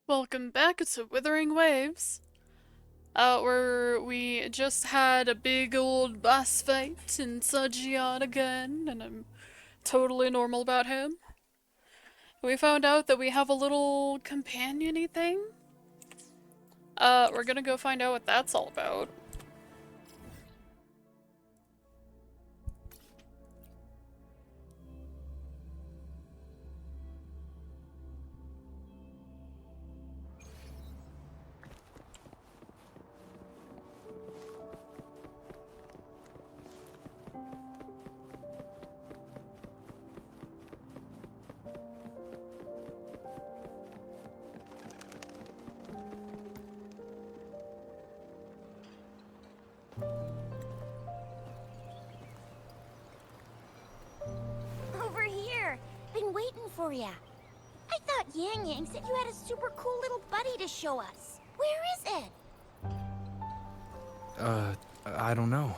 Welcome back to Withering Waves, where we just had a big old boss fight in Sujian again, and I'm totally normal about him. We found out that we have a little companion-y thing. We're gonna go find out what that's all about. Over here! Been waiting for ya. I thought Yang Yang said you had a super cool little buddy to show us. Where is it? I don't know.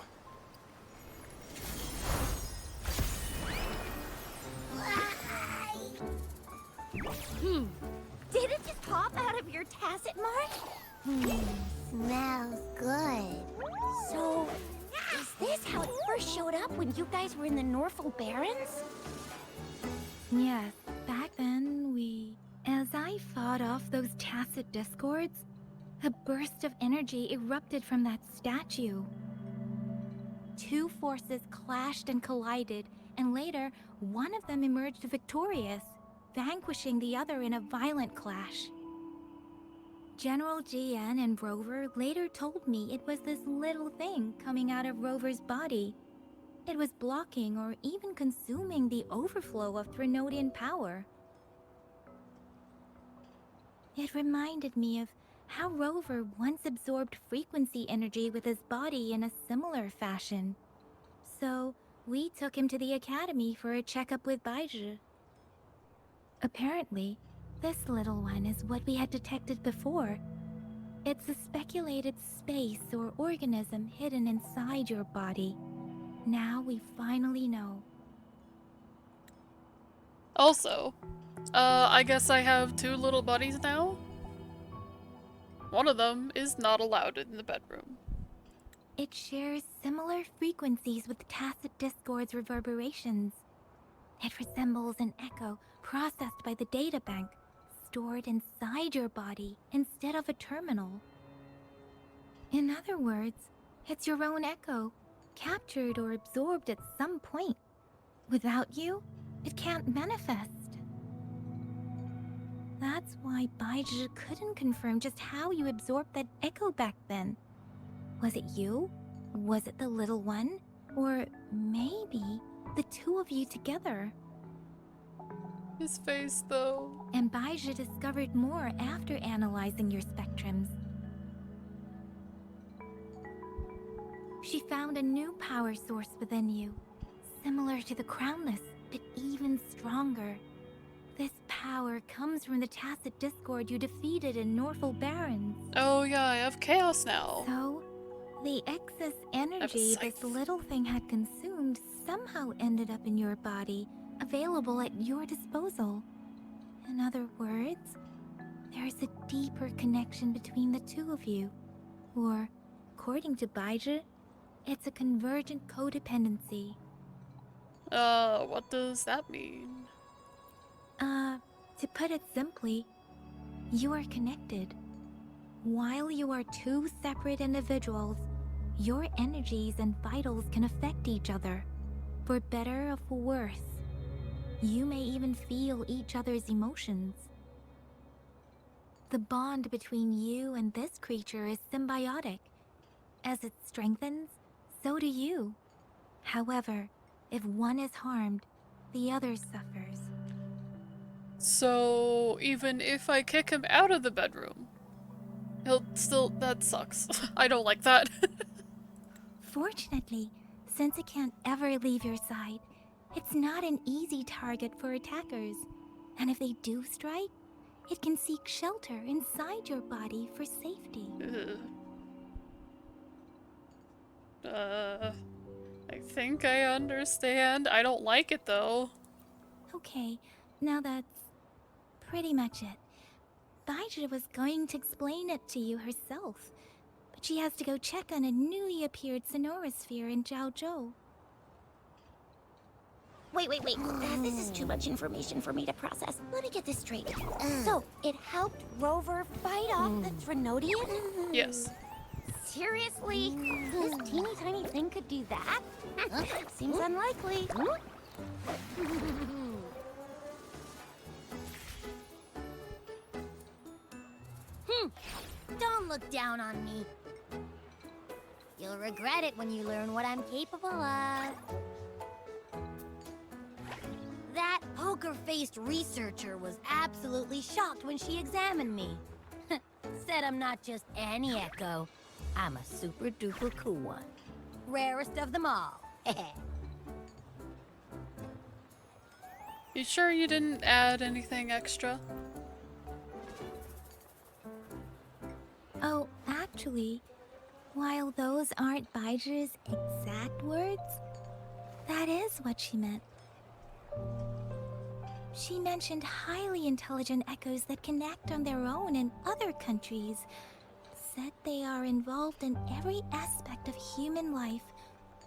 Did it just pop out of your tacit mark? Smells good. So, is this how it first showed up when you guys were in the Norfolk Barrens? Yes, back then as I fought off those tacit discords, a burst of energy erupted from that statue. Two forces clashed and collided, and later, one of them emerged victorious, vanquishing the other in a violent clash. General GN and Rover later told me it was this little thing coming out of Rover's body. It was blocking or even consuming the overflow of Threnodian power. It reminded me of how Rover once absorbed frequency energy with his body in a similar fashion. So, we took him to the academy for a checkup with Baizhi. Apparently, this little one is what we had detected before. It's a speculated space or organism hidden inside your body. Now we finally know. Also, I guess I have two little buddies now. One of them is not allowed in the bedroom. It shares similar frequencies with tacit discord's reverberations. It resembles an echo processed by the data bank, stored inside your body instead of a terminal. In other words, it's your own echo, captured or absorbed at some point. Without you, it can't manifest. That's why Baizhi couldn't confirm just how you absorbed that echo back then. Was it you? Was it the little one? Or maybe the two of you together? His face, though. And Baizhi discovered more after analyzing your spectrums. She found a new power source within you, similar to the Crownless, but even stronger. This power comes from the tacit discord you defeated in Norfolk Barrens. Oh yeah, I have chaos now. So, the excess energy this little thing had consumed somehow ended up in your body, available at your disposal. In other words, there's a deeper connection between the two of you. Or, according to Baizhi, it's a convergent codependency. What does that mean? To put it simply, you are connected. While you are two separate individuals, your energies and vitals can affect each other, for better or for worse. You may even feel each other's emotions. The bond between you and this creature is symbiotic. As it strengthens, so do you. However, if one is harmed, the other suffers. So, even if I kick him out of the bedroom, he'll still- that sucks. I don't like that. Fortunately, since it can't ever leave your side, it's not an easy target for attackers. And if they do strike, it can seek shelter inside your body for safety. I think I understand. I don't like it though. Okay, now that's pretty much it. Baizhi was going to explain it to you herself, but she has to go check on a newly appeared sonorosphere in Jiaozhou. Wait. This is too much information for me to process. Let me get this straight. So, it helped Rover fight off the Threnodian? Yes. Seriously? This teeny tiny thing could do that? Seems unlikely. Don't look down on me. You'll regret it when you learn what I'm capable of. That poker-faced researcher was absolutely shocked when she examined me. Said I'm not just any echo. I'm a super-duper cool one. Rarest of them all. You sure you didn't add anything extra? Oh, actually, while those aren't Baizhi's exact words, that is what she meant. She mentioned highly intelligent echoes that can act on their own in other countries. Said they are involved in every aspect of human life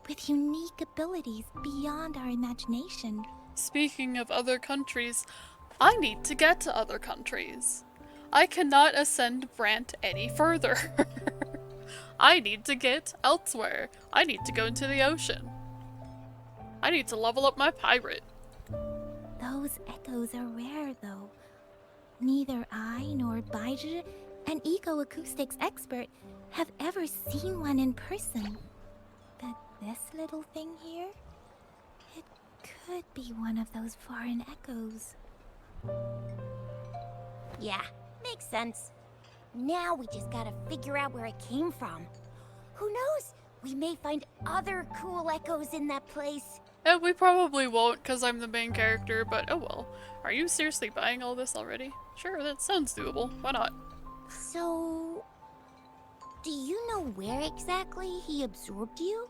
with unique abilities beyond our imagination. Speaking of other countries, I need to get to other countries. I cannot ascend Brant any further. I need to get elsewhere. I need to go into the ocean. I need to level up my pirate. Those echoes are rare, though. Neither I nor Baizhi, an ecoacoustics expert, have ever seen one in person. But this little thing here, it could be one of those foreign echoes. Yeah, makes sense. Now we just gotta figure out where it came from. Who knows? We may find other cool echoes in that place. And we probably won't because I'm the main character, but oh well. Are you seriously buying all this already? Sure, that sounds doable. Why not? So, do you know where exactly he absorbed you?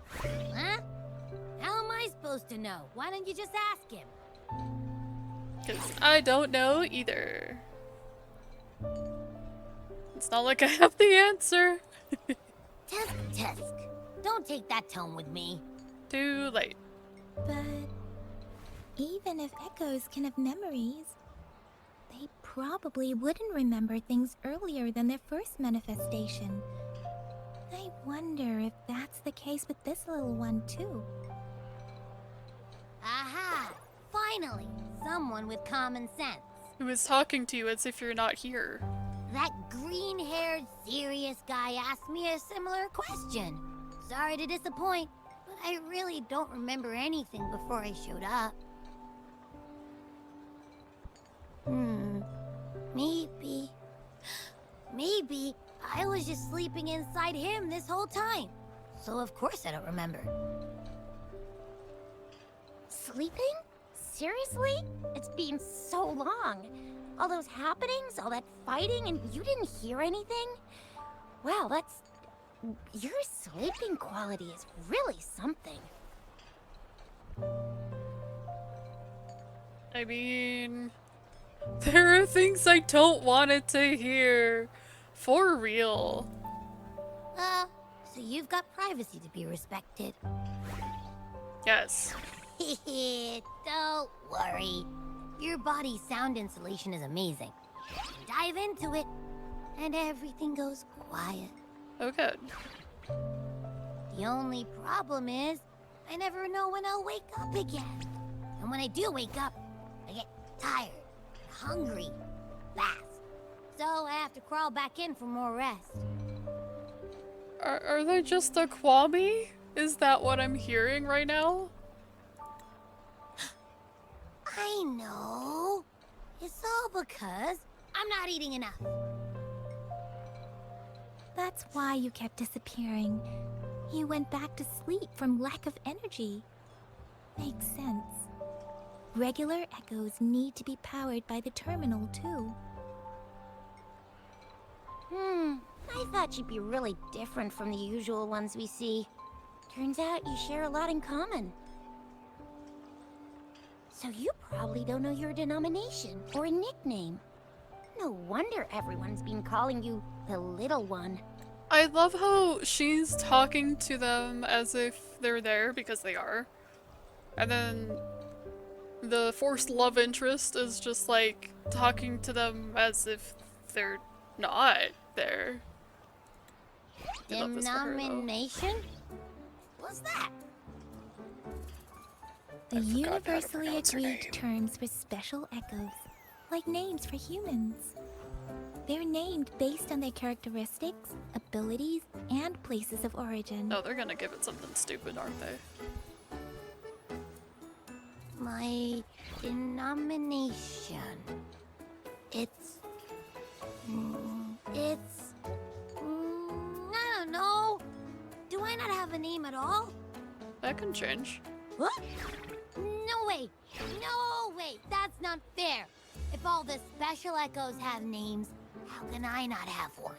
Huh? How am I supposed to know? Why don't you just ask him? Because I don't know either. It's not like I have the answer. Tusk. Don't take that tone with me. Too late. But even if echoes can have memories, they probably wouldn't remember things earlier than their first manifestation. I wonder if that's the case with this little one, too. Aha! Finally, someone with common sense. Who is talking to you as if you're not here? That green-haired, serious guy asked me a similar question. Sorry to disappoint, but I really don't remember anything before I showed up. Maybe I was just sleeping inside him this whole time. So of course I don't remember. Sleeping? Seriously? It's been so long. All those happenings, all that fighting, and you didn't hear anything? Wow, that's... Your sleeping quality is really something. I mean... There are things I don't want it to hear. For real. So you've got privacy to be respected. Yes. Don't worry. Your body's sound insulation is amazing. Dive into it, and everything goes quiet. Oh good. The only problem is, I never know when I'll wake up again. And when I do wake up, I get tired, hungry, fast. So I have to crawl back in for more rest. Are they just a Kwami? Is that what I'm hearing right now? I know. It's all because I'm not eating enough. That's why you kept disappearing. You went back to sleep from lack of energy. Makes sense. Regular echoes need to be powered by the terminal, too. I thought you'd be really different from the usual ones we see. Turns out you share a lot in common. So you probably don't know your denomination or a nickname. No wonder everyone's been calling you the little one. I love how she's talking to them as if they're there, because they are. And then the forced love interest is just like talking to them as if they're not there. I love this for her, though. Denomination? What's that? The I forgot how to universally pronounce her agreed name. terms for special echoes, like names for humans. They're named based on their characteristics, abilities, and places of origin. No, they're gonna give it something stupid, aren't they? My denomination. It's. I don't know. Do I not have a name at all? That can change. What? No way! No way! That's not fair! If all the special echoes have names, how can I not have one?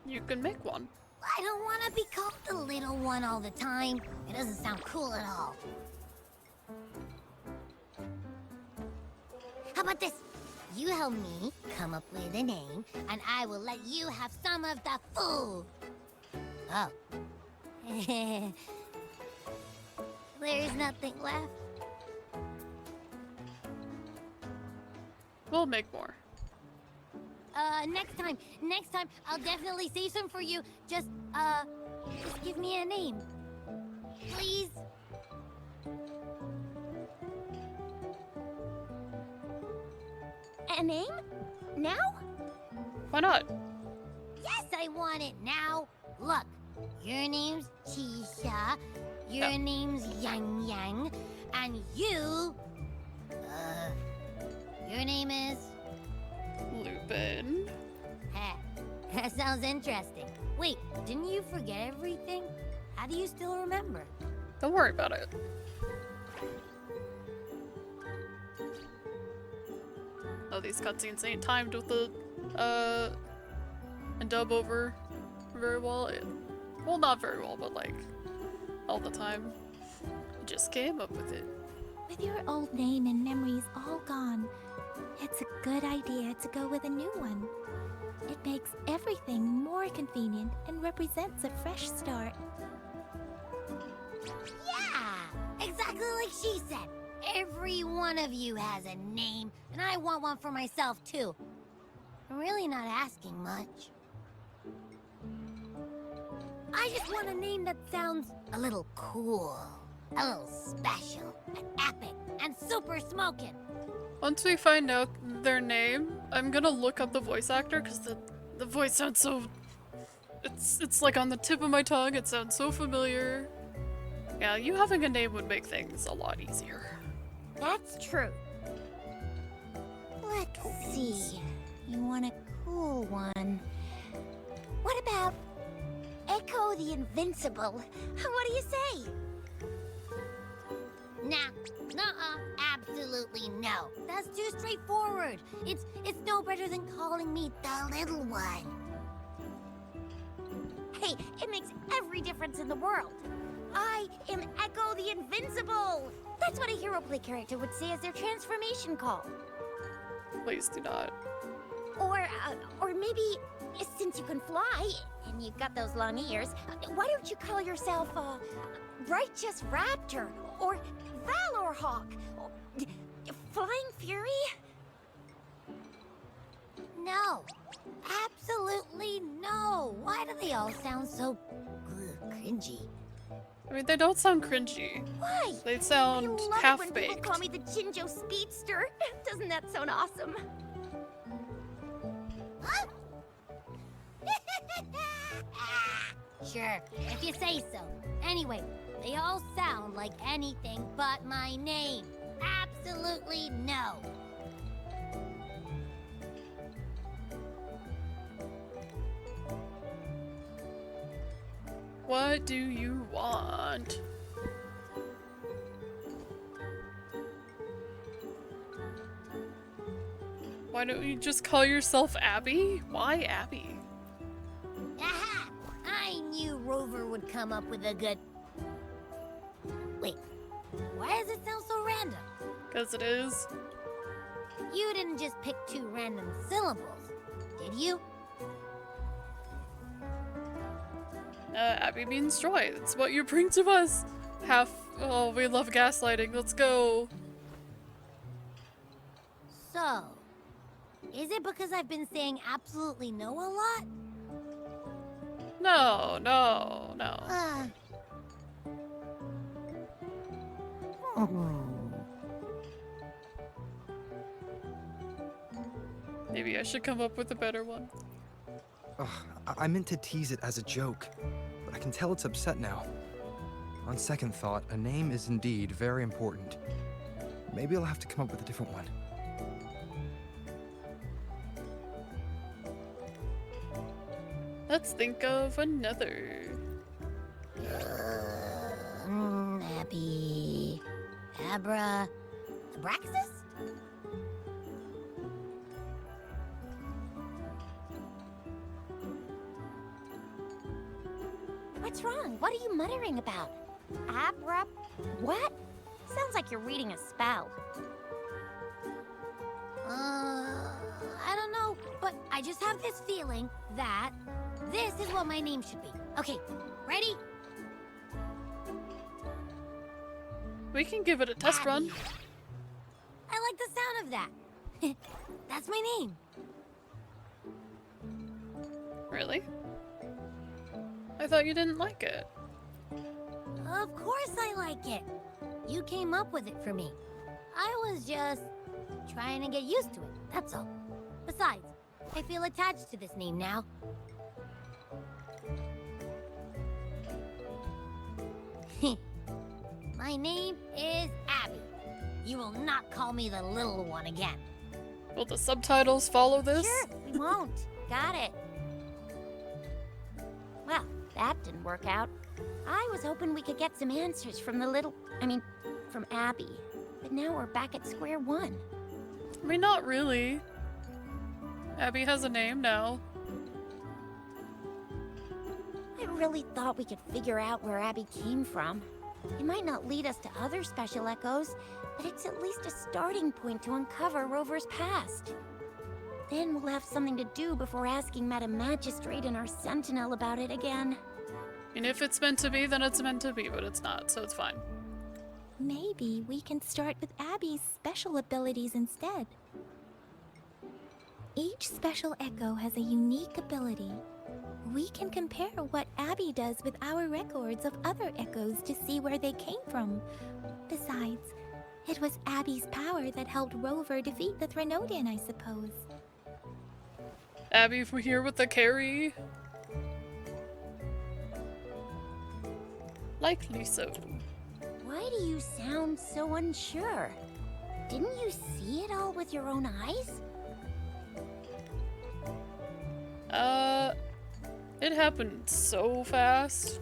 You can make one. I don't want to be called the little one all the time. It doesn't sound cool at all. How about this? You help me come up with a name, and I will let you have some of the food. Oh. There's nothing left. We'll make more. Next time, I'll definitely save some for you. Just give me a name. Please? A name? Now? Why not? Yes, I want it now. Look, your name's Chisha, your name's Yang Yang, and your name is... Lupin. Heh, that sounds interesting. Wait, didn't you forget everything? How do you still remember? Don't worry about it. Oh, these cutscenes ain't timed with the, dub over very well. Well, not very well, but like, all the time. Just came up with it. With your old name and memories all gone, it's a good idea to go with a new one. It makes everything more convenient and represents a fresh start. Yeah, exactly like she said. Every one of you has a name, and I want one for myself too. I'm really not asking much. I just want a name that sounds a little cool, a little special, and epic, and super smoking. Once we find out their name, I'm gonna look up the voice actor, because the voice sounds so... It's like on the tip of my tongue, it sounds so familiar. Yeah, you having a name would make things a lot easier. That's true. Let's see. You want a cool one. What about Echo the Invincible? What do you say? Nuh-uh, absolutely no. That's too straightforward. It's no better than calling me the little one. Hey, it makes every difference in the world. I am Echo the Invincible. That's what a hero play character would say as their transformation call. Please do not. Or maybe, since you can fly, and you've got those long ears, why don't you call yourself, Righteous Raptor, or Valor Hawk, or Flying Fury? No. Absolutely no. Why do they all sound so cringy? I mean, they don't sound cringy. Why? They sound I love it when half-baked. people call me the Jinjo Speedster. Doesn't that sound awesome? Huh? Sure, if you say so. Anyway, they all sound like anything but my name. Absolutely no. What do you want? Why don't you just call yourself Abby? Why Abby? Aha! I knew Rover would come up with a good... Wait, why does it sound so random. Because it is. You didn't just pick 2 random syllables, did you? Abby means joy. That's what you bring to us. Oh, we love gaslighting. Let's go. So, is it because I've been saying absolutely no a lot? No, no, no. Maybe I should come up with a better one. Ugh, I meant to tease it as a joke, but I can tell it's upset now. On second thought, a name is indeed very important. Maybe I'll have to come up with a different one. Let's think of another. Abby. Abraxas? What's wrong? What are you muttering about? What? Sounds like you're reading a spell. I don't know, but I just have this feeling that this is what my name should be. Okay, ready? We can give it a test run. Abby. I like the sound of that. That's my name. Really? I thought you didn't like it. Of course I like it. You came up with it for me. I was just trying to get used to it, that's all. Besides, I feel attached to this name now. My name is Abby. You will not call me the little one again. Will the subtitles follow this? Sure, we won't. Got it. Well, that didn't work out. I was hoping we could get some answers from from Abby. But now we're back at square one. I mean, not really. Abby has a name now. I really thought we could figure out where Abby came from. It might not lead us to other special echoes, but it's at least a starting point to uncover Rover's past. Then we'll have something to do before asking Madam Magistrate and our Sentinel about it again. And if it's meant to be, then it's meant to be, but it's not, so it's fine. Maybe we can start with Abby's special abilities instead. Each special echo has a unique ability. We can compare what Abby does with our records of other echoes to see where they came from. Besides, it was Abby's power that helped Rover defeat the Threnodian, I suppose. Abby here with the carry. Likely so. Why do you sound so unsure? Didn't you see it all with your own eyes? It happened so fast.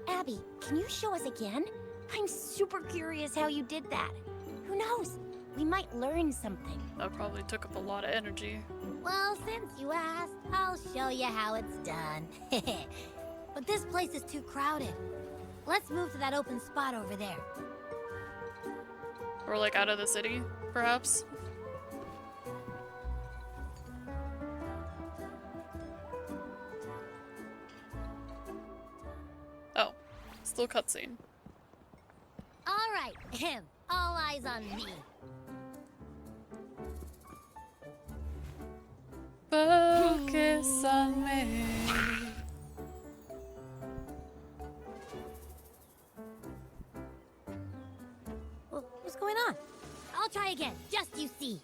Abby, can you show us again? I'm super curious how you did that. Who knows? We might learn something. That probably took up a lot of energy. Well, since you asked, I'll show you how it's done. But this place is too crowded. Let's move to that open spot over there. Or like out of the city, perhaps? Oh, still cutscene. All right, all eyes on me. Focus on me. What's going on? I'll try again, just you see.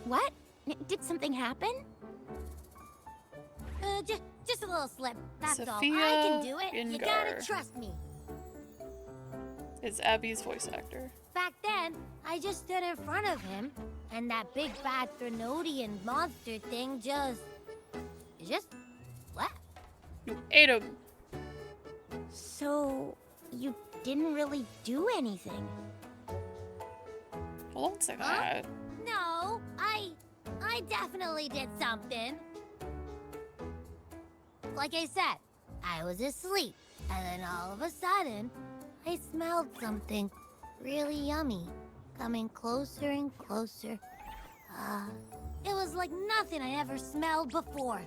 What? Did something happen? Just a little slip. That's all. I can do it. You gotta Ingar trust me. is Abby's voice actor. Back then, I just stood in front of him, and that big bad Threnodian monster thing just left. You ate him. So, you didn't really do anything? Well, don't say Huh? that. No, I definitely did something. Like I said, I was asleep, and then all of a sudden, I smelled something really yummy, coming closer and closer. It was like nothing I ever smelled before.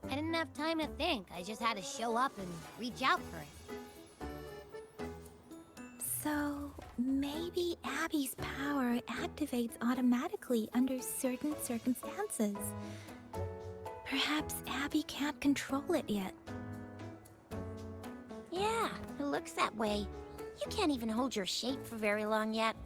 I didn't have time to think. I just had to show up and reach out for it. So, maybe Abby's power activates automatically under certain circumstances. Perhaps Abby can't control it yet. Yeah, it looks that way. You can't even hold your shape for very long yet.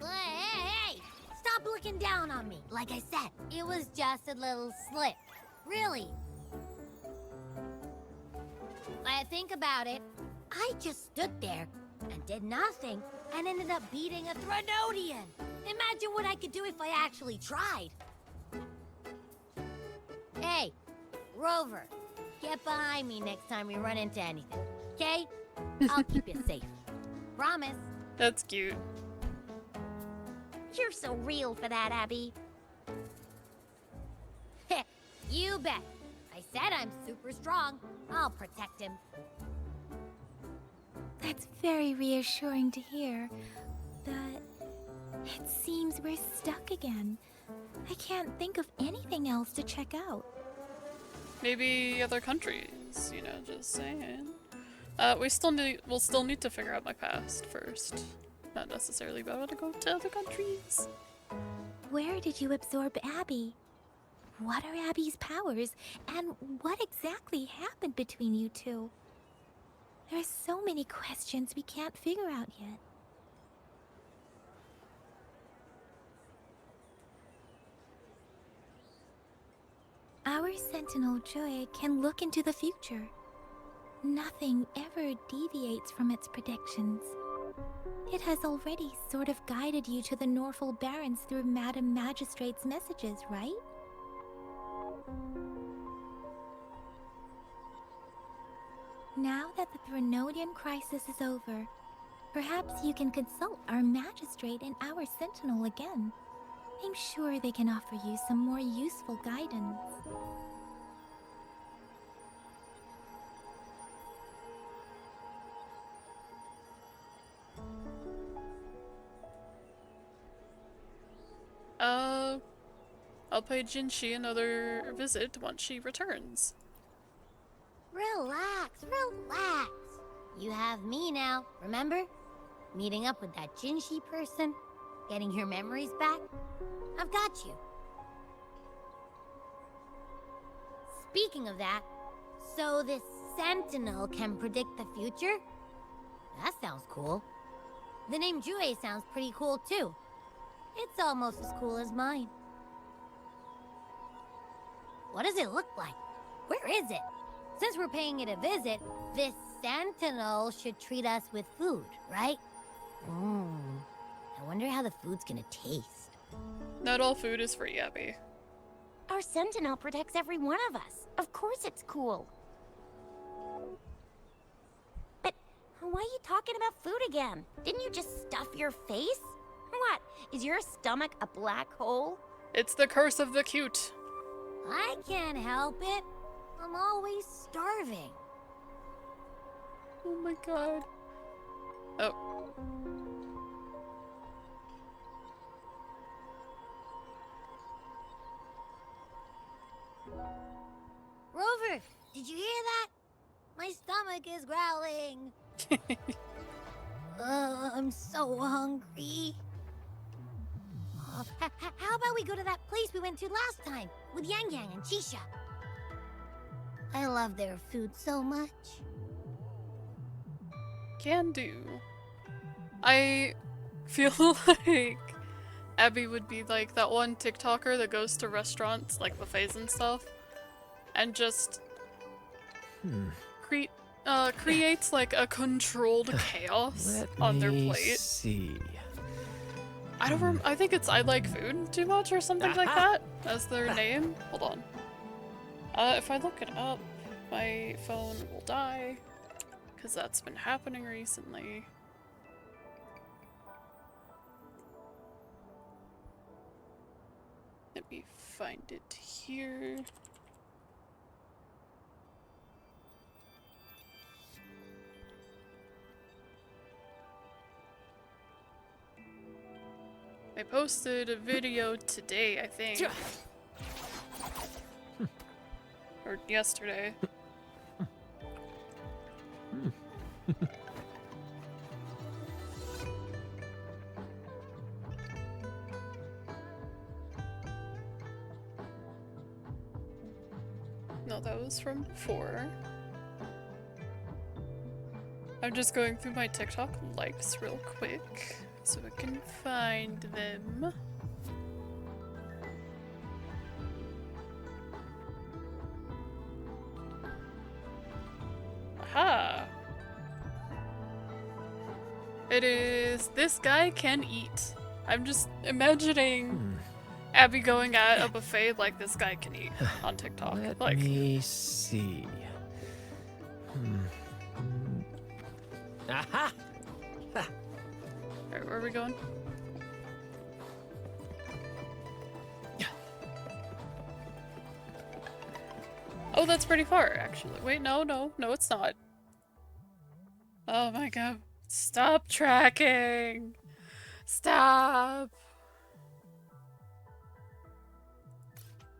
Hey! Stop looking down on me. Like I said, it was just a little slip. Really. When I think about it, I just stood there and did nothing and ended up beating a Threnodian. Imagine what I could do if I actually tried. Hey, Rover, get behind me next time we run into anything, okay? I'll keep you safe. Promise. That's cute. You're so real for that, Abby. You bet. I said I'm super strong. I'll protect him. That's very reassuring to hear. But it seems we're stuck again. I can't think of anything else to check out. Maybe other countries, you know, just saying. We'll still need to figure out my past first. Not necessarily about to go to other countries. Where did you absorb Abby? What are Abby's powers, and what exactly happened between you two? There are so many questions we can't figure out yet. Our Sentinel Joy can look into the future. Nothing ever deviates from its predictions. It has already sort of guided you to the Norfolk Barrens through Madam Magistrate's messages, right? Now that the Threnodian crisis is over, perhaps you can consult our Magistrate and our Sentinel again. I'm sure they can offer you some more useful guidance. I'll pay Jinshi another visit once she returns. Relax, relax. You have me now, remember? Meeting up with that Jinshi person, getting your memories back. I've got you. Speaking of that, so this Sentinel can predict the future? That sounds cool. The name Jue sounds pretty cool too. It's almost as cool as mine. What does it look like? Where is it? Since we're paying it a visit, this Sentinel should treat us with food, right? I wonder how the food's gonna taste. Not all food is free, Abby. Our Sentinel protects every one of us. Of course it's cool. But why are you talking about food again? Didn't you just stuff your face? What? Is your stomach a black hole? It's the curse of the cute. I can't help it. I'm always starving. Oh my god. Oh. Rover, did you hear that? My stomach is growling. I'm so hungry. How about we go to that place we went to last time with Yang Yang and Chisha? I love their food so much. Can do. I feel like Abby would be like that one TikToker that goes to restaurants, like buffets and stuff, and just creates like a controlled chaos on their plate. See. I think it's I like food too much or something like that as their name. Hold on. If I look it up, my phone will die, because that's been happening recently. Let me find it here. I posted a video today, I think. Or yesterday. No, that was from before. I'm just going through my TikTok likes real quick so I can find them. Aha! It is "This guy can eat." I'm just imagining Abby going at a buffet like "This guy can eat" on TikTok. Let Like, me see. Aha! alright, where are we going? Oh, that's pretty far, actually. Wait, no, it's not. Oh my god. Stop tracking! Stop!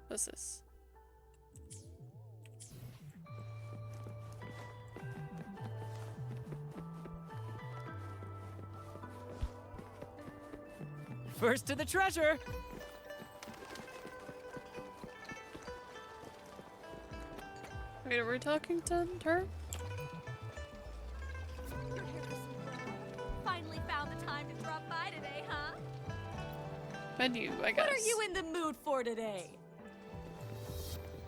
What's this? First to the treasure! Wait, are we talking to her? You're here for some Finally found the time to drop by today, huh? Menu, I guess. What are you in the mood for today?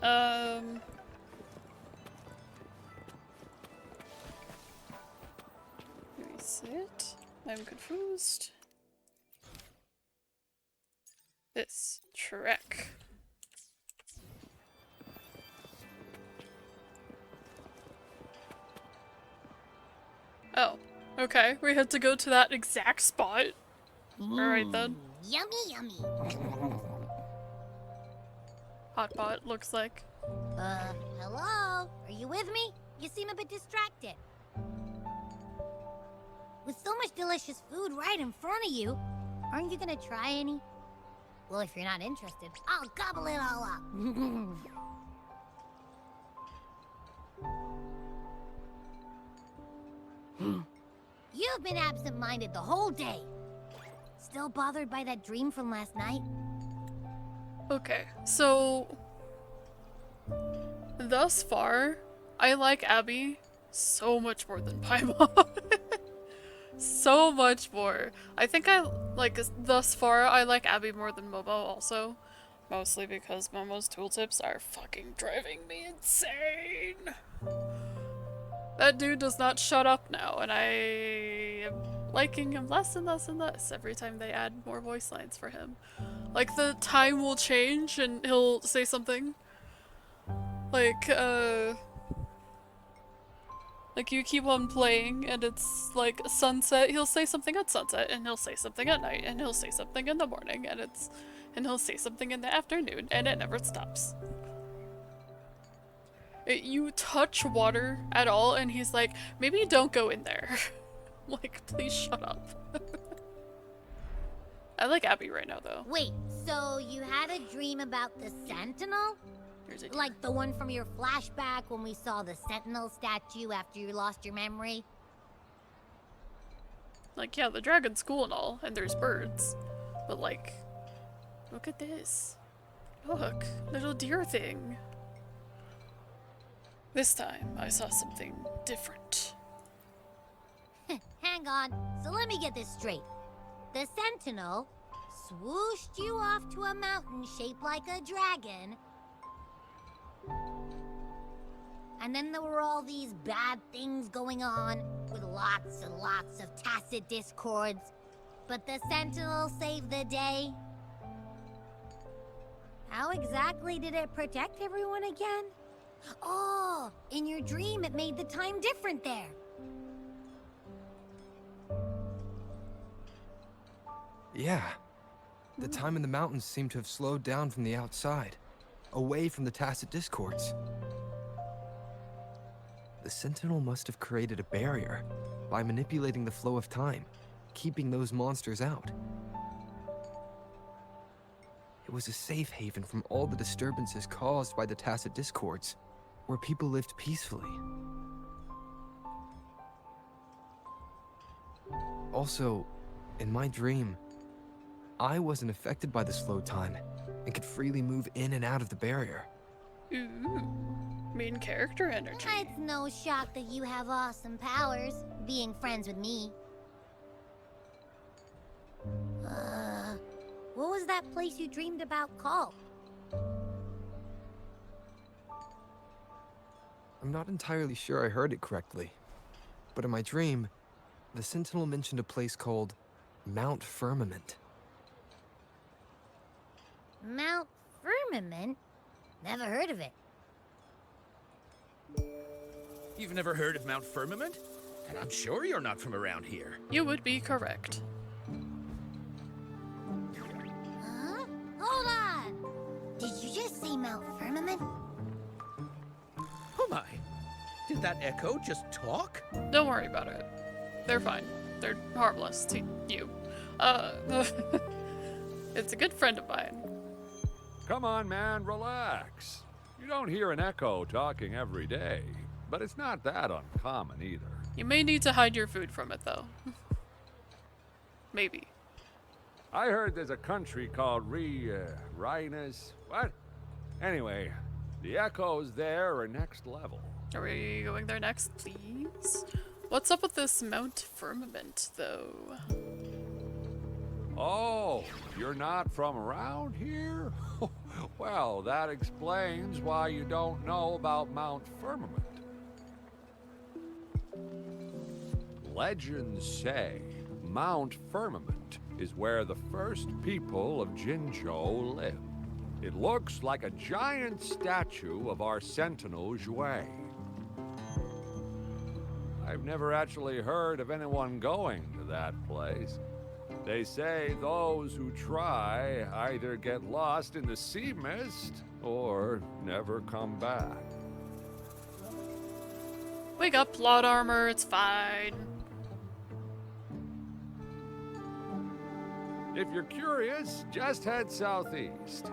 Let me sit. I'm confused. This Trek. Oh, okay. We had to go to that exact spot. Alright then. Yummy, yummy. Hotpot looks like. Hello? Are you with me? You seem a bit distracted. With so much delicious food right in front of you, aren't you gonna try any? Well, if you're not interested, I'll gobble it all up. You've been absent-minded the whole day. Still bothered by that dream from last night? Okay, so thus far, I like Abby so much more than Paimon. So much more. I think thus far, I like Abby more than Momo also. Mostly because Momo's tooltips are fucking driving me insane. That dude does not shut up now, and I am liking him less and less and less every time they add more voice lines for him. Like, the time will change and he'll say something. Like you keep on playing and it's like sunset, he'll say something at sunset, and he'll say something at night, and he'll say something in the morning, and he'll say something in the afternoon, and it never stops. You touch water at all and he's like, maybe don't go in there. Like, please shut up. I like Abby right now though. Wait, so you had a dream about the Sentinel? Here's a Like the one from your flashback when we saw the Sentinel statue after you lost your memory? Like, yeah, the dragon's cool and all, and there's birds. But like, look at this. Look, little deer thing. This time, I saw something different. Hang on, so let me get this straight. The Sentinel swooshed you off to a mountain shaped like a dragon. And then there were all these bad things going on, with lots and lots of tacit discords. But the Sentinel saved the day. How exactly did it protect everyone again? Oh, in your dream it made the time different there. Yeah. The time in the mountains seemed to have slowed down from the outside, away from the tacit discords. The Sentinel must have created a barrier by manipulating the flow of time, keeping those monsters out. It was a safe haven from all the disturbances caused by the tacit discords, where people lived peacefully. Also, in my dream, I wasn't affected by the slow time and could freely move in and out of the barrier. Ooh, main character energy. It's no shock that you have awesome powers, being friends with me. What was that place you dreamed about called? I'm not entirely sure I heard it correctly, but in my dream, the Sentinel mentioned a place called Mount Firmament. Mount Firmament? Never heard of it. You've never heard of Mount Firmament? And I'm sure you're not from around here. You would be correct. Huh? Hold on! Did you just say Mount Firmament? Oh my! Did that echo just talk? Don't worry about it. They're fine. They're harmless to you. It's a good friend of mine. Come on, man, relax. You don't hear an echo talking every day, but it's not that uncommon either. You may need to hide your food from it, though. Maybe. I heard there's a country called Rhinus. What? Anyway, the echoes there are next level. Are we going there next, please? What's up with this Mount Firmament, though? Oh, you're not from around here? Well, that explains why you don't know about Mount Firmament. Legends say Mount Firmament is where the first people of Jinzhou lived. It looks like a giant statue of our Sentinel Zhui. I've never actually heard of anyone going to that place. They say those who try either get lost in the sea mist or never come back. We got plot armor, it's fine. If you're curious, just head southeast.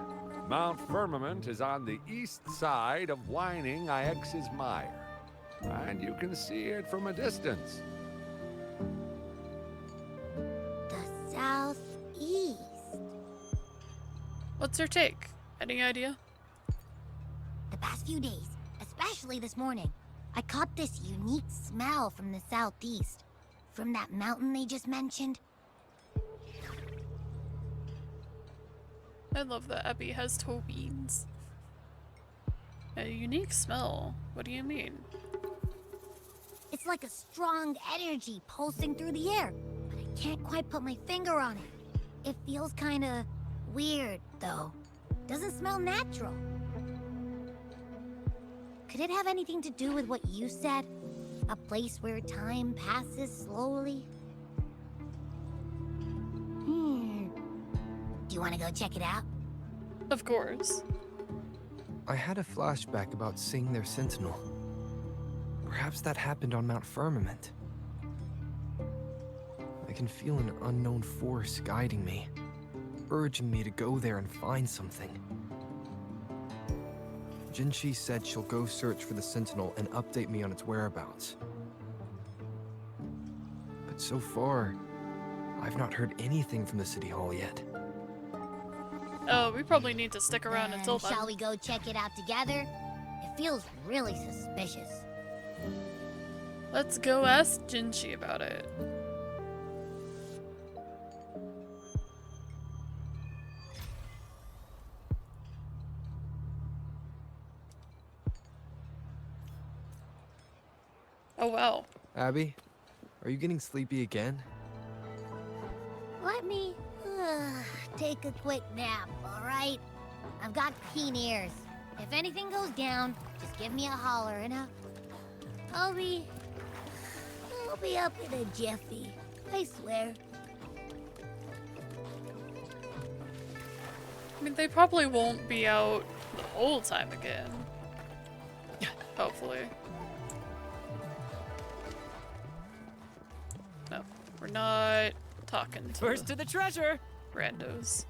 Mount Firmament is on the east side of Whining Ix's Mire, and you can see it from a distance. The southeast. What's your take? Any idea? The past few days, especially this morning, I caught this unique smell from the southeast. From that mountain they just mentioned. I love that Abby has toe beans. A unique smell? What do you mean? It's like a strong energy pulsing through the air, but I can't quite put my finger on it. It feels kinda weird, though. Doesn't smell natural. Could it have anything to do with what you said? A place where time passes slowly? Do you want to go check it out? Of course. I had a flashback about seeing their sentinel. Perhaps that happened on Mount Firmament. I can feel an unknown force guiding me, urging me to go there and find something. Jinshi said she'll go search for the sentinel and update me on its whereabouts. But so far, I've not heard anything from the City Hall yet. Oh, we probably need to stick around until then. Shall we go check it out together? It feels really suspicious. Let's go ask Jinshi about it. Oh wow. Abby, are you getting sleepy again? Let me take a quick nap, alright? I've got keen ears. If anything goes down, just give me a holler and I'll be up in a jiffy. I swear. I mean, they probably won't be out the whole time again. Hopefully. No, we're not talking to First to the treasure! randos.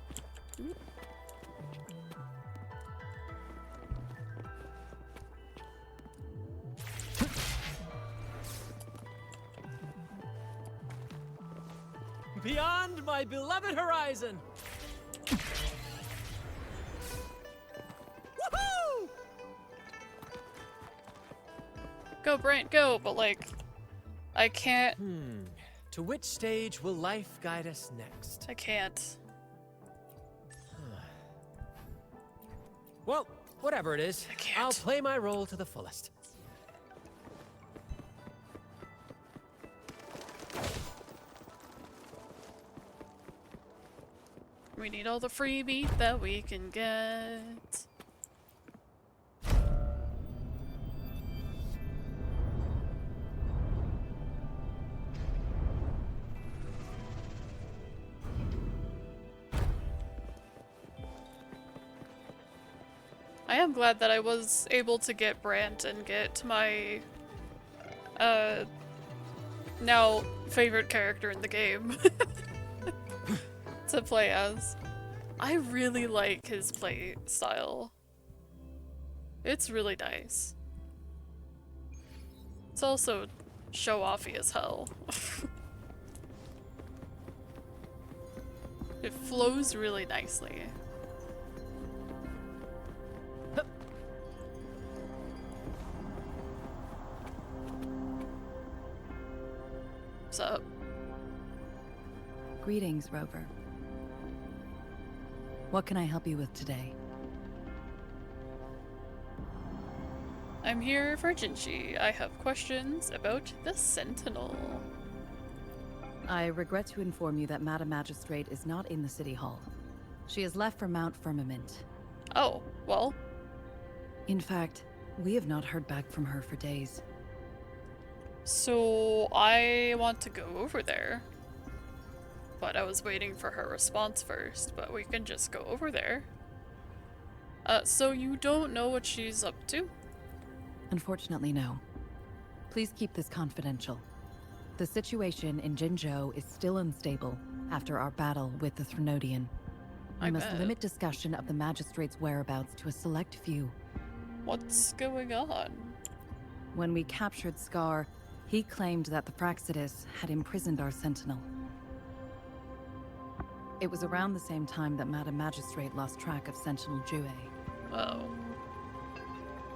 Beyond my beloved horizon! Woohoo! Go, Brant, go! But like, I can't. To which stage will life guide us next? I can't. Well, whatever it is, I can't. I'll play my role to the fullest. We need all the free meat that we can get. I am glad that I was able to get Brant and get my now favorite character in the game to play as. I really like his play style. It's really nice. It's also show-offy as hell. It flows really nicely. What's up? Greetings, Rover. What can I help you with today? I'm here for Jinshi. I have questions about the Sentinel. I regret to inform you that Madam Magistrate is not in the City Hall. She has left for Mount Firmament. Oh, well, In fact, we have not heard back from her for days. so I want to go over there. But I was waiting for her response first, but we can just go over there. So you don't know what she's up to? Unfortunately, no. Please keep this confidential. The situation in Jinzhou is still unstable after our battle with the Threnodian. I We must bet. limit discussion of the Magistrate's whereabouts to a select few. What's going on? When we captured Scar, he claimed that the Praxidus had imprisoned our Sentinel. It was around the same time that Madam Magistrate lost track of Sentinel Jue. Oh.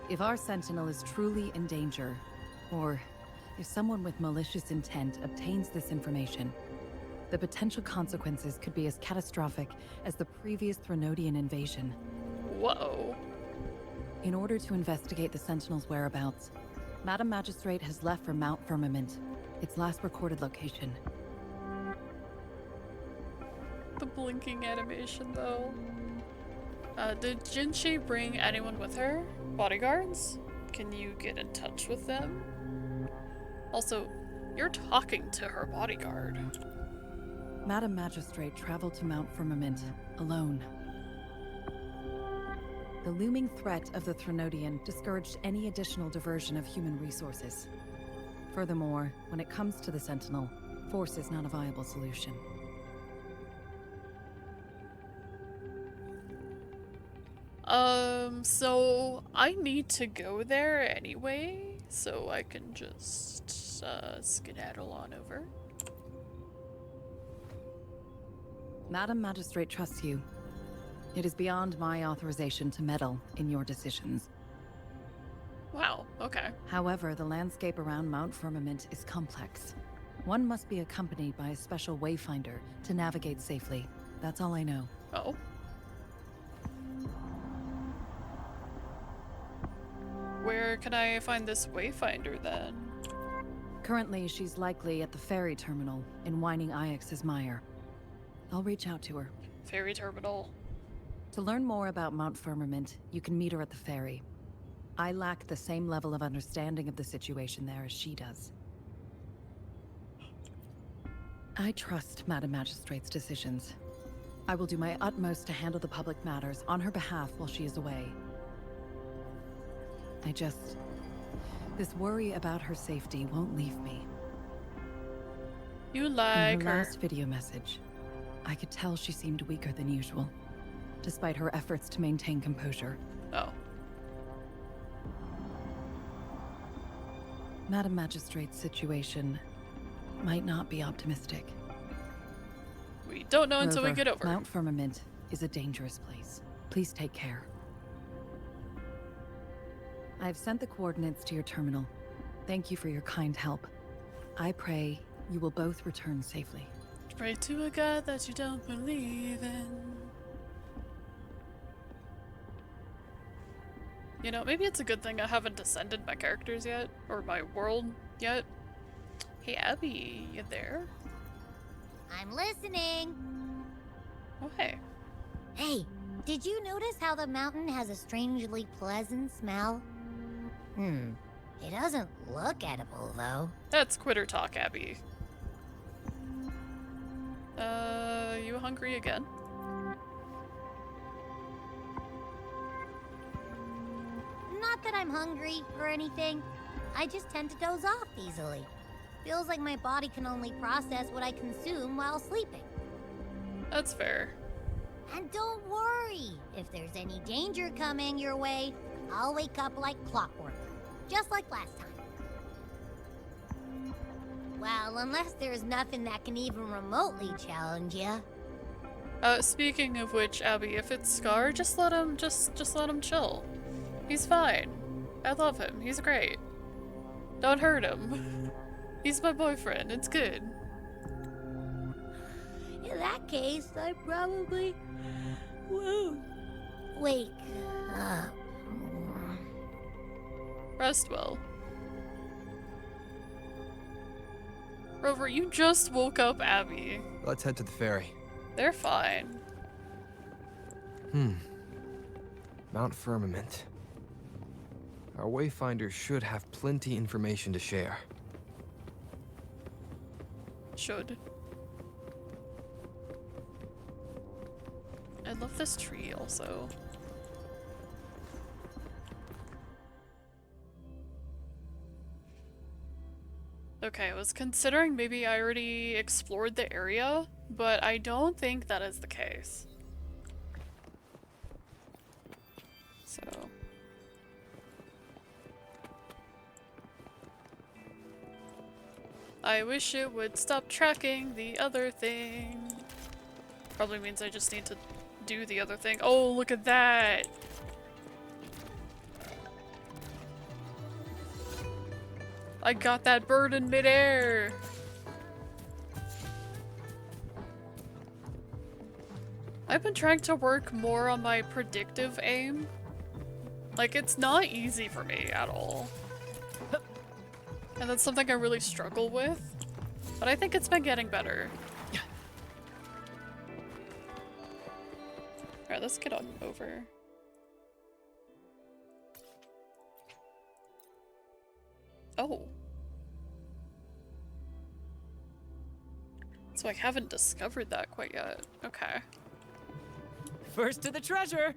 If our Sentinel is truly in danger, or if someone with malicious intent obtains this information, the potential consequences could be as catastrophic as the previous Threnodian invasion. Whoa. In order to investigate the Sentinel's whereabouts, Madam Magistrate has left for Mount Firmament, its last recorded location. The blinking animation, though. Did Jinshi bring anyone with her? Bodyguards? Can you get in touch with them? Also, you're talking to her bodyguard. Madam Magistrate traveled to Mount Firmament alone. The looming threat of the Threnodian discouraged any additional diversion of human resources. Furthermore, when it comes to the Sentinel, force is not a viable solution. So I need to go there anyway, so I can just, skedaddle on over. Madam Magistrate trusts you. It is beyond my authorization to meddle in your decisions. Wow, okay. However, the landscape around Mount Firmament is complex. One must be accompanied by a special wayfinder to navigate safely. That's all I know. Oh. Where can I find this wayfinder then? Currently, she's likely at the ferry terminal in Whining Ix's Mire. I'll reach out to her. Ferry terminal. To learn more about Mount Firmament, you can meet her at the ferry. I lack the same level of understanding of the situation there as she does. I trust Madam Magistrate's decisions. I will do my utmost to handle the public matters on her behalf while she is away. This worry about her safety won't leave me. You In like her her. last video message, I could tell she seemed weaker than usual, despite her efforts to maintain composure. Oh. Madam Magistrate's situation might not be optimistic. We don't know until we Rover, get over. Mount Firmament is a dangerous place. Please take care. I've sent the coordinates to your terminal. Thank you for your kind help. I pray you will both return safely. Pray to a God that you don't believe in. You know, maybe it's a good thing I haven't descended my characters yet, or my world yet. Hey Abby, you there? I'm listening. Oh hey. Hey, did you notice how the mountain has a strangely pleasant smell? It doesn't look edible, though. That's quitter talk, Abby. You hungry again? Not that I'm hungry or anything. I just tend to doze off easily. Feels like my body can only process what I consume while sleeping. That's fair. And don't worry, if there's any danger coming your way, I'll wake up like clockwork, just like last time. Well, unless there's nothing that can even remotely challenge you. Speaking of which, Abby, if it's Scar, just let him let him chill. He's fine. I love him. He's great. Don't hurt him. He's my boyfriend. It's good. In that case, I probably won't wake up. Rest well. Rover, you just woke up Abby. Let's head to the ferry. They're fine. Mount Firmament. Our Wayfinder should have plenty information to share. Should. I love this tree also. Okay, I was considering maybe I already explored the area, but I don't think that is the case. So... I wish it would stop tracking the other thing. Probably means I just need to do the other thing. Oh, look at that! I got that bird in midair! I've been trying to work more on my predictive aim. Like, it's not easy for me at all. And that's something I really struggle with. But I think it's been getting better. Alright, let's get on over. Oh. So I haven't discovered that quite yet. Okay. First to the treasure!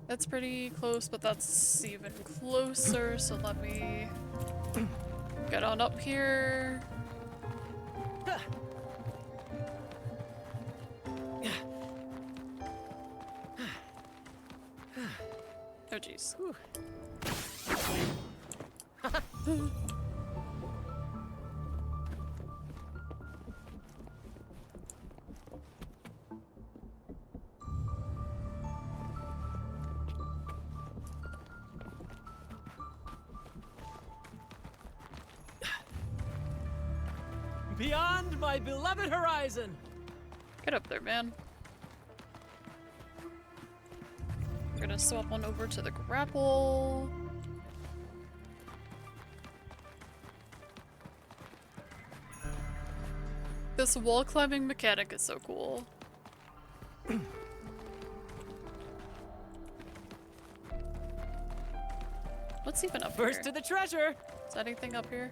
That's pretty close, but that's even closer, so let me get on up here. Oh jeez. Beyond my beloved horizon! Get up there, man. We're gonna swap one over to the grapple. This wall climbing mechanic is so cool. What's even up First here? to the treasure! Is that anything up here?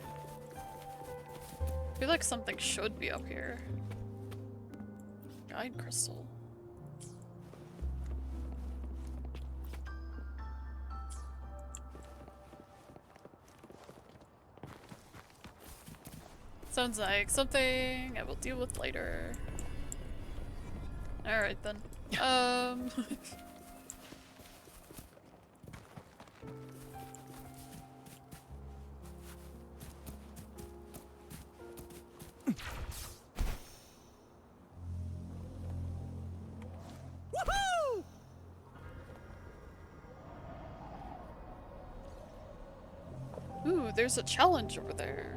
I feel like something should be up here. Guide crystal. Sounds like something I will deal with later. Alright then. Woohoo! Ooh, there's a challenge over there.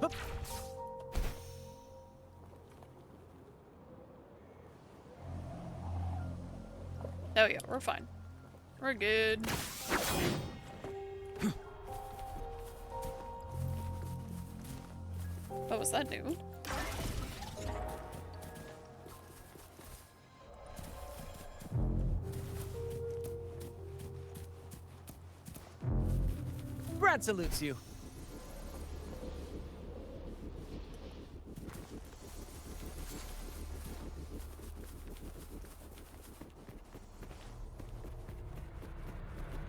Hup. Oh yeah, we're fine. We're good. What was that new? Brad salutes you.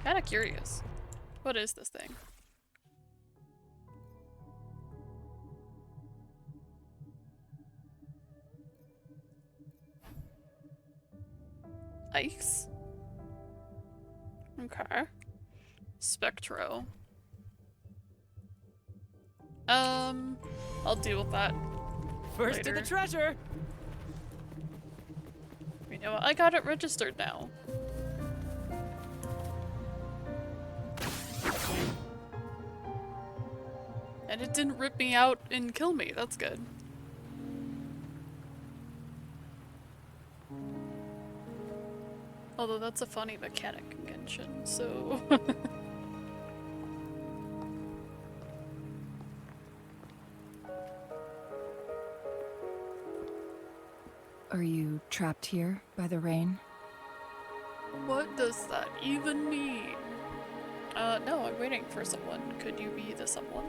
Kinda curious. What is this thing? Ice? Okay. Spectro. I'll deal with that First to later. the treasure! You know what? I got it registered now. And it didn't rip me out and kill me. That's good. Although that's a funny mechanic convention, so... Are you trapped here by the rain? What does that even mean? No, I'm waiting for someone. Could you be the someone?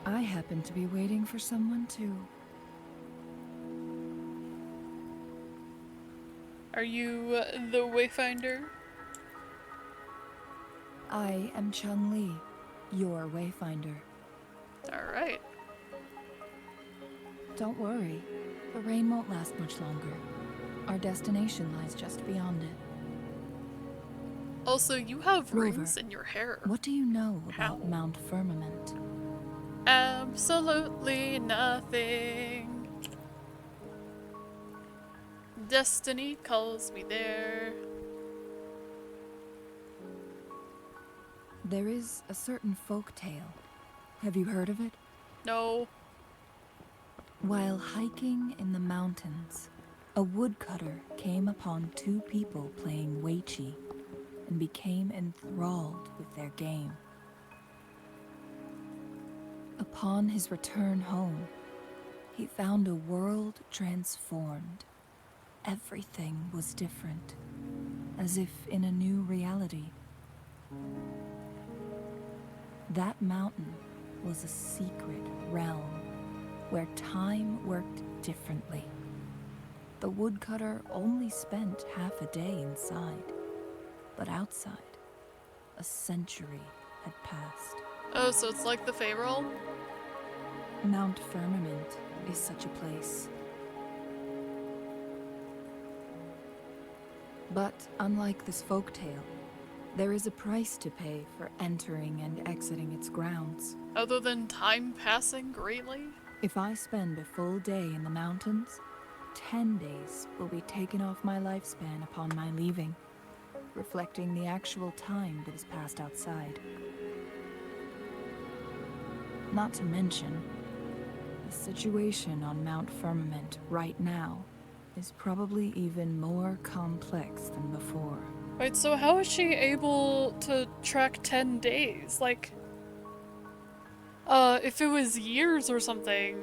I happen to be waiting for someone too. Are you the Wayfinder? I am Chung Li, your wayfinder. Alright. Don't worry, the rain won't last much longer. Our destination lies just beyond it. Also, you have Rover, rings in your hair. What do you know How? about Mount Firmament? Absolutely nothing. Destiny calls me there. There is a certain folk tale. Have you heard of it? No. While hiking in the mountains, a woodcutter came upon two people playing Weiqi and became enthralled with their game. Upon his return home, he found a world transformed. Everything was different, as if in a new reality. That mountain was a secret realm where time worked differently. The woodcutter only spent half a day inside, but outside, a century had passed. Oh, so it's like the Fey realm? Mount Firmament is such a place. But unlike this folktale, there is a price to pay for entering and exiting its grounds. Other than time passing greatly? If I spend a full day in the mountains, 10 days will be taken off my lifespan upon my leaving, reflecting the actual time that has passed outside. Not to mention, the situation on Mount Firmament right now is probably even more complex than before. Wait, so how is she able to track 10 days? Like, if it was years or something,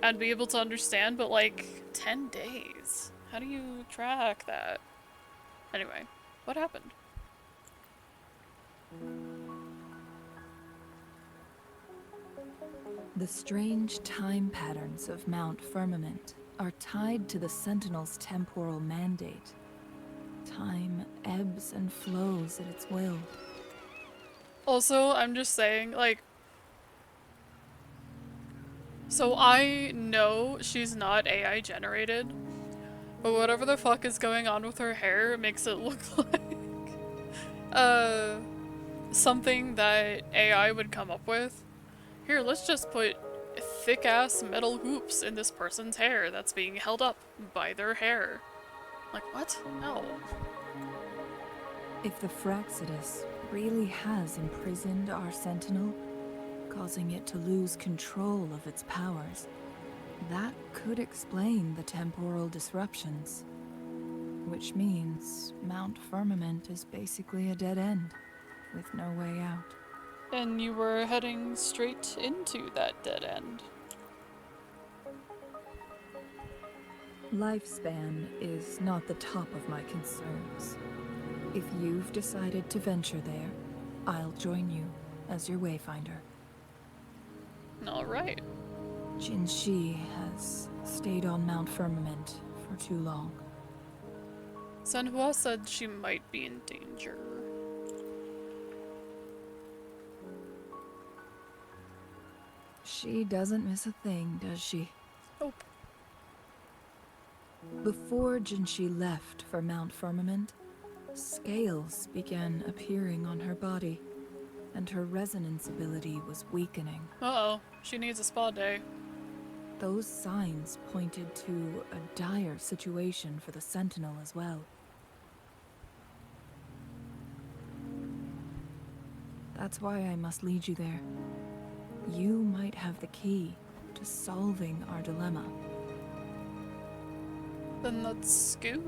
I'd be able to understand, but like, 10 days? How do you track that? Anyway, what happened? The strange time patterns of Mount Firmament are tied to the Sentinel's temporal mandate. Time ebbs and flows at its will. Also, I'm just saying, like, so I know she's not AI generated, but whatever the fuck is going on with her hair makes it look like, something that AI would come up with. Here, let's just put thick-ass metal hoops in this person's hair that's being held up by their hair. Like, what? No. If the Fraxidus really has imprisoned our Sentinel, causing it to lose control of its powers, that could explain the temporal disruptions. Which means Mount Firmament is basically a dead end, with no way out. And you were heading straight into that dead end. Lifespan is not the top of my concerns. If you've decided to venture there, I'll join you as your wayfinder. Alright. Jinshi has stayed on Mount Firmament for too long. Sanhua said she might be in danger. She doesn't miss a thing, does she? Nope. Before Jinshi left for Mount Firmament, scales began appearing on her body, and her resonance ability was weakening. Uh-oh, she needs a spa day. Those signs pointed to a dire situation for the Sentinel as well. That's why I must lead you there. You might have the key to solving our dilemma. Then let's go.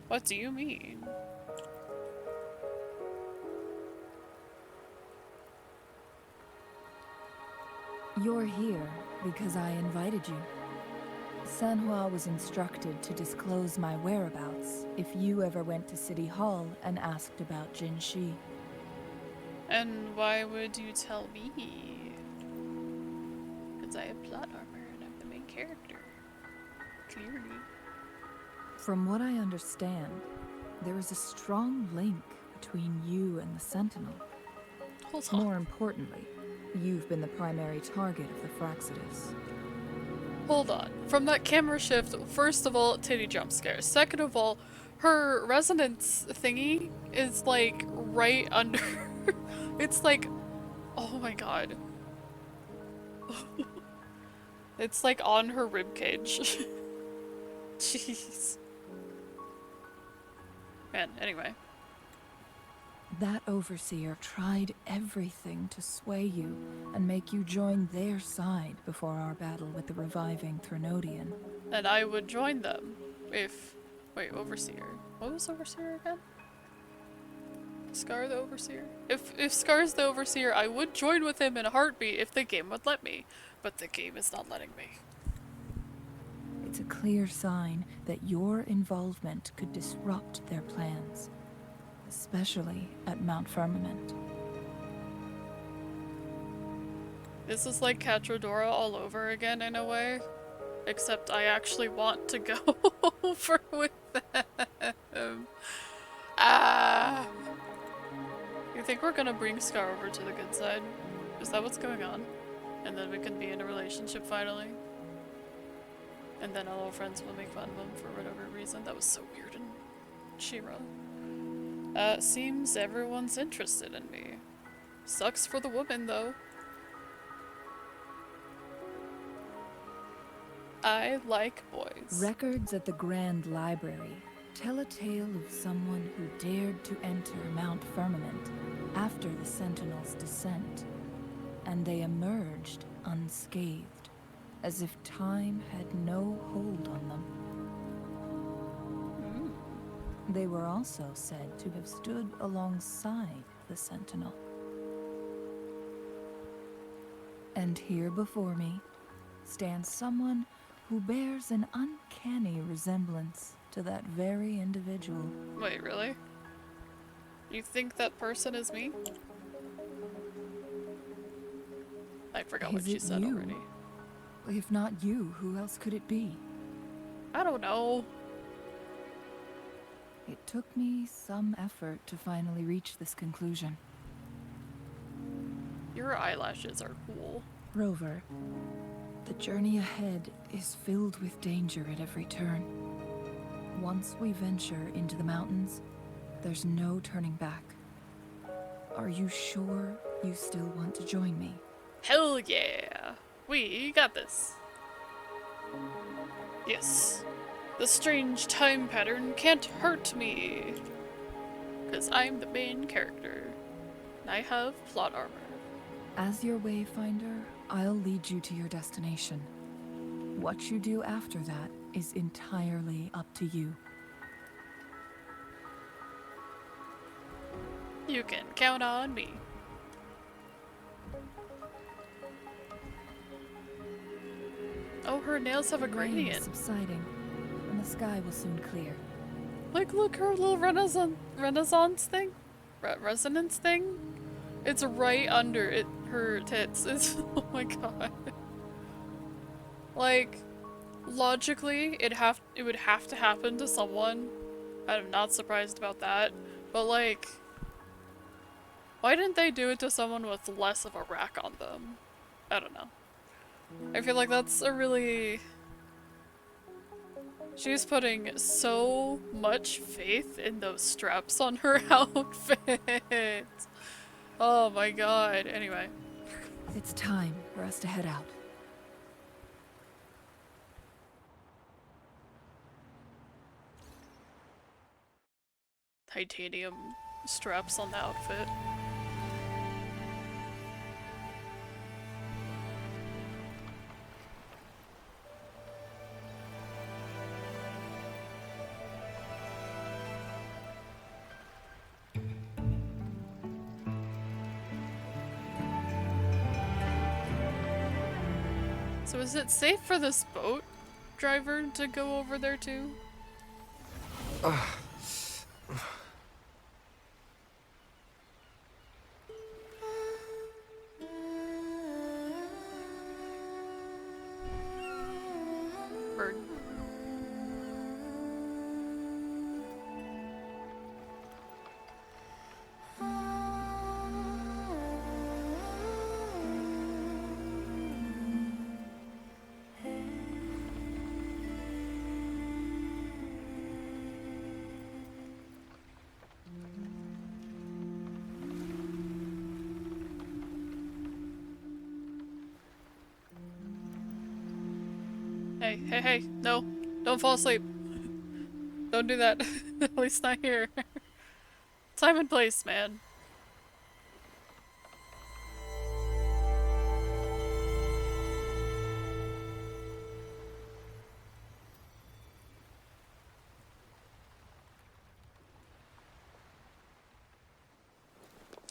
What do you mean? You're here because I invited you. Sanhua was instructed to disclose my whereabouts if you ever went to City Hall and asked about Jinshi. And why would you tell me? Because I have plot armor and I'm the main character. Clearly. From what I understand, there is a strong link between you and the Sentinel. Hold on. More importantly, you've been the primary target of the Fraxidus. Hold on. From that camera shift, first of all, titty jump scare. Second of all, her resonance thingy is like right under. It's like, oh my god. It's like on her ribcage. Jeez. Man, anyway. That overseer tried everything to sway you and make you join their side before our battle with the reviving Threnodian. And I would join them if... Wait, overseer. What was overseer again? Scar the overseer? If Scar's the overseer, I would join with him in a heartbeat if the game would let me. But the game is not letting me. It's a clear sign that your involvement could disrupt their plans, especially at Mount Firmament. This is like Catrodora all over again in a way. Except I actually want to go over with them. Ah. You think we're gonna bring Scar over to the good side? Is that what's going on? And then we can be in a relationship finally? And then all our friends will make fun of him for whatever reason. That was so weird in She-Ra. Seems everyone's interested in me. Sucks for the woman, though. I like boys. Records at the Grand Library tell a tale of someone who dared to enter Mount Firmament after the Sentinel's descent, and they emerged unscathed, as if time had no hold on them. They were also said to have stood alongside the Sentinel. And here before me stands someone who bears an uncanny resemblance to that very individual. Wait, really? You think that person is me? I forgot what Is she it said you? already. If not you, who else could it be? I don't know. It took me some effort to finally reach this conclusion. Your eyelashes are cool. Rover, the journey ahead is filled with danger at every turn. Once we venture into the mountains, there's no turning back. Are you sure you still want to join me? Hell yeah! We got this. Yes. The strange time pattern can't hurt me. Because I'm the main character. And I have plot armor. As your wayfinder, I'll lead you to your destination. What you do after that is entirely up to you. You can count on me. Oh, her nails have a The rain is gradient. subsiding, and the sky will soon clear. Like, look, her little renaissance thing? Resonance thing? It's right under it, her tits. It's, oh my god. Like, logically, it would have to happen to someone. I'm not surprised about that. But like, why didn't they do it to someone with less of a rack on them? I don't know. I feel like that's a really... She's putting so much faith in those straps on her outfit. Oh my god. Anyway. It's time for us to head out. Titanium straps on the outfit. So is it safe for this boat driver to go over there too? Bird. Hey, hey, hey, no. Don't fall asleep. Don't do that. At least not here. Time and place, man.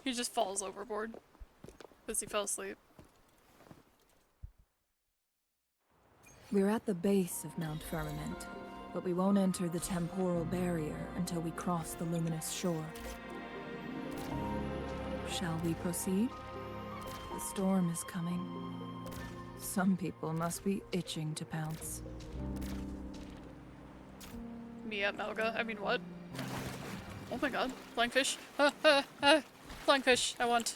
He just falls overboard. Because he fell asleep. We're at the base of Mount Firmament, but we won't enter the temporal barrier until we cross the luminous shore. Shall we proceed? The storm is coming. Some people must be itching to pounce. Mia Melga. I mean, what? Oh my god. Flying fish. Flying fish. I want.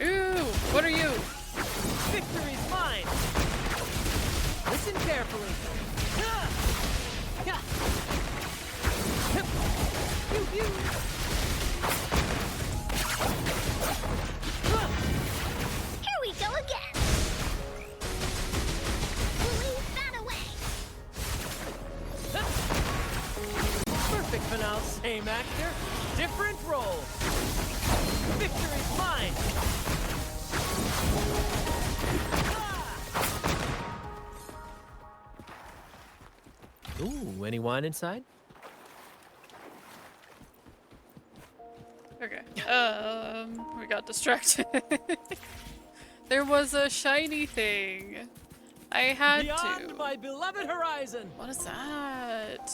Ooh, what are you? Victory's mine! Listen carefully. Pew, pew. Here we go again! Leave that away! Perfect finale. Same actor, different role. Victory's mine! Ooh, any wine inside? Okay. We got distracted. There was a shiny thing. I had Beyond to. my beloved horizon! What is that?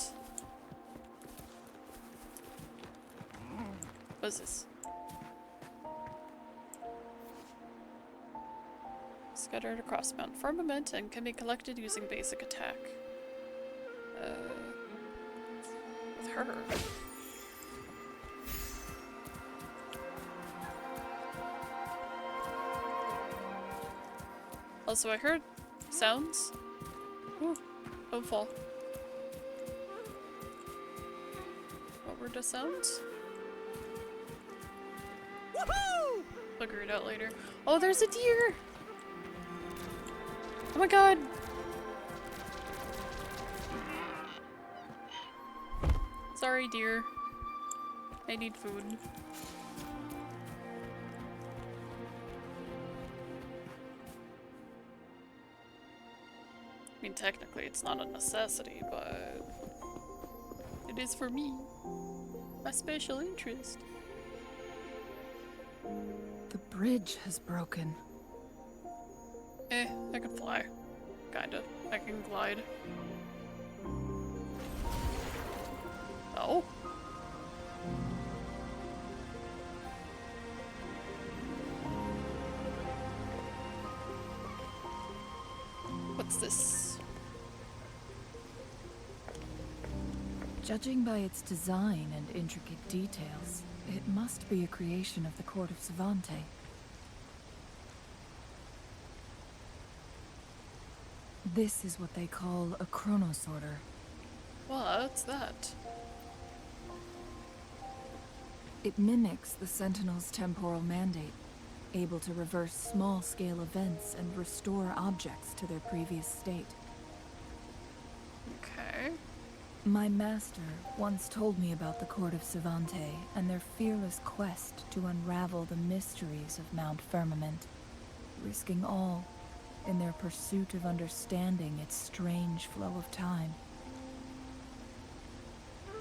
What is this? Scattered across Mount Firmament and can be collected using basic attack. With her. Also, I heard sounds. Ooh, don't fall. What were the sounds? Woohoo! Figure it out later. Oh, there's a deer! Oh my god! Sorry, dear. I need food. I mean, technically it's not a necessity, but it is for me. My special interest. The bridge has broken. I can fly. Kinda. I can glide. Oh. What's this? Judging by its design and intricate details, it must be a creation of the court of Savante. This is what they call a chronosorter. What's that? It mimics the Sentinel's temporal mandate, able to reverse small-scale events and restore objects to their previous state. Okay. My master once told me about the Court of Savante and their fearless quest to unravel the mysteries of Mount Firmament, risking all in their pursuit of understanding its strange flow of time.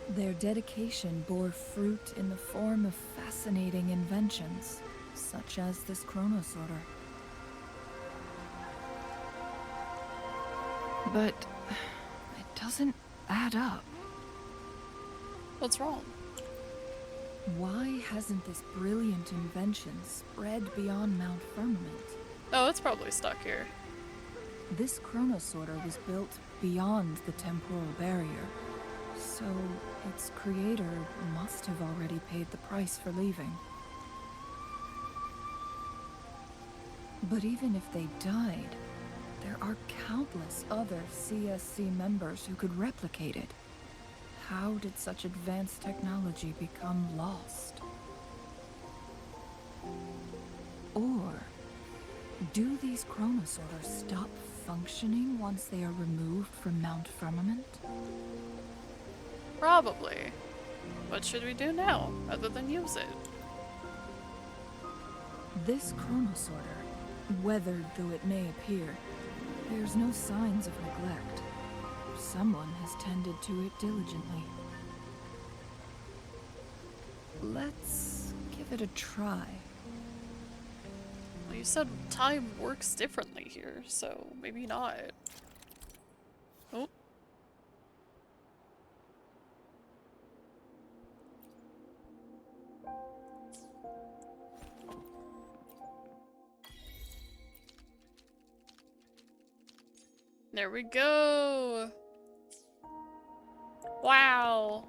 Their dedication bore fruit in the form of fascinating inventions, such as this chronosorter. But it doesn't add up. What's wrong? Why hasn't this brilliant invention spread beyond Mount Firmament? Oh, it's probably stuck here. This chronosorter was built beyond the temporal barrier, so its creator must have already paid the price for leaving. But even if they died, there are countless other CSC members who could replicate it. How did such advanced technology become lost? Or do these chronosorters stop functioning once they are removed from Mount Firmament? Probably. What should we do now, other than use it? This chronosorter, weathered though it may appear, bears no signs of neglect. Someone has tended to it diligently. Let's give it a try. Well, you said time works differently here, so maybe not. Oh. There we go. Wow.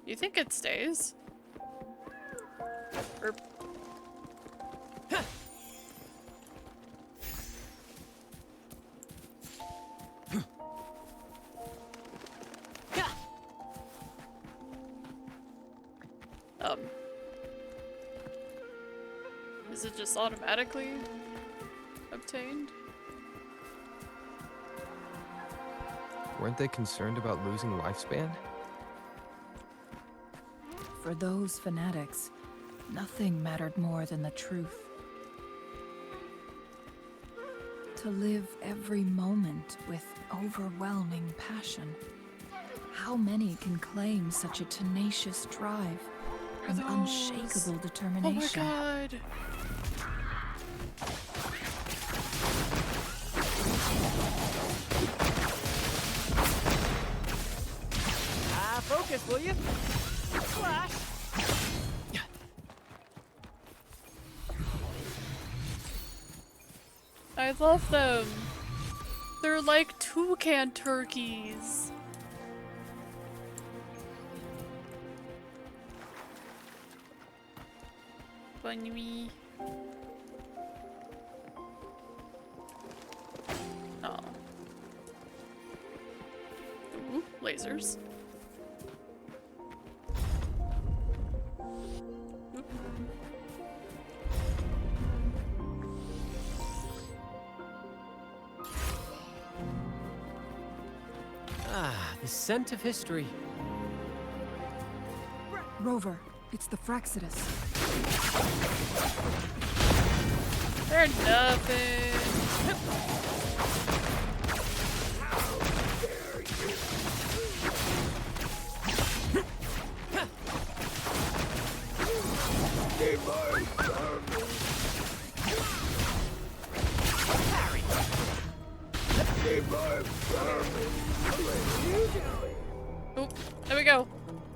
You think it stays? Or is it just automatically obtained? Weren't they concerned about losing lifespan? For those fanatics, nothing mattered more than the truth. To live every moment with overwhelming passion. How many can claim such a tenacious drive and unshakable Oh determination? my god. Focus, will you? Flash! I love them. They're like toucan turkeys. Bonne nuit. Oh. Ooh, lasers. Ah, the scent of history. Rover, it's the Fraxidus. They're nothing. Oop, there we go.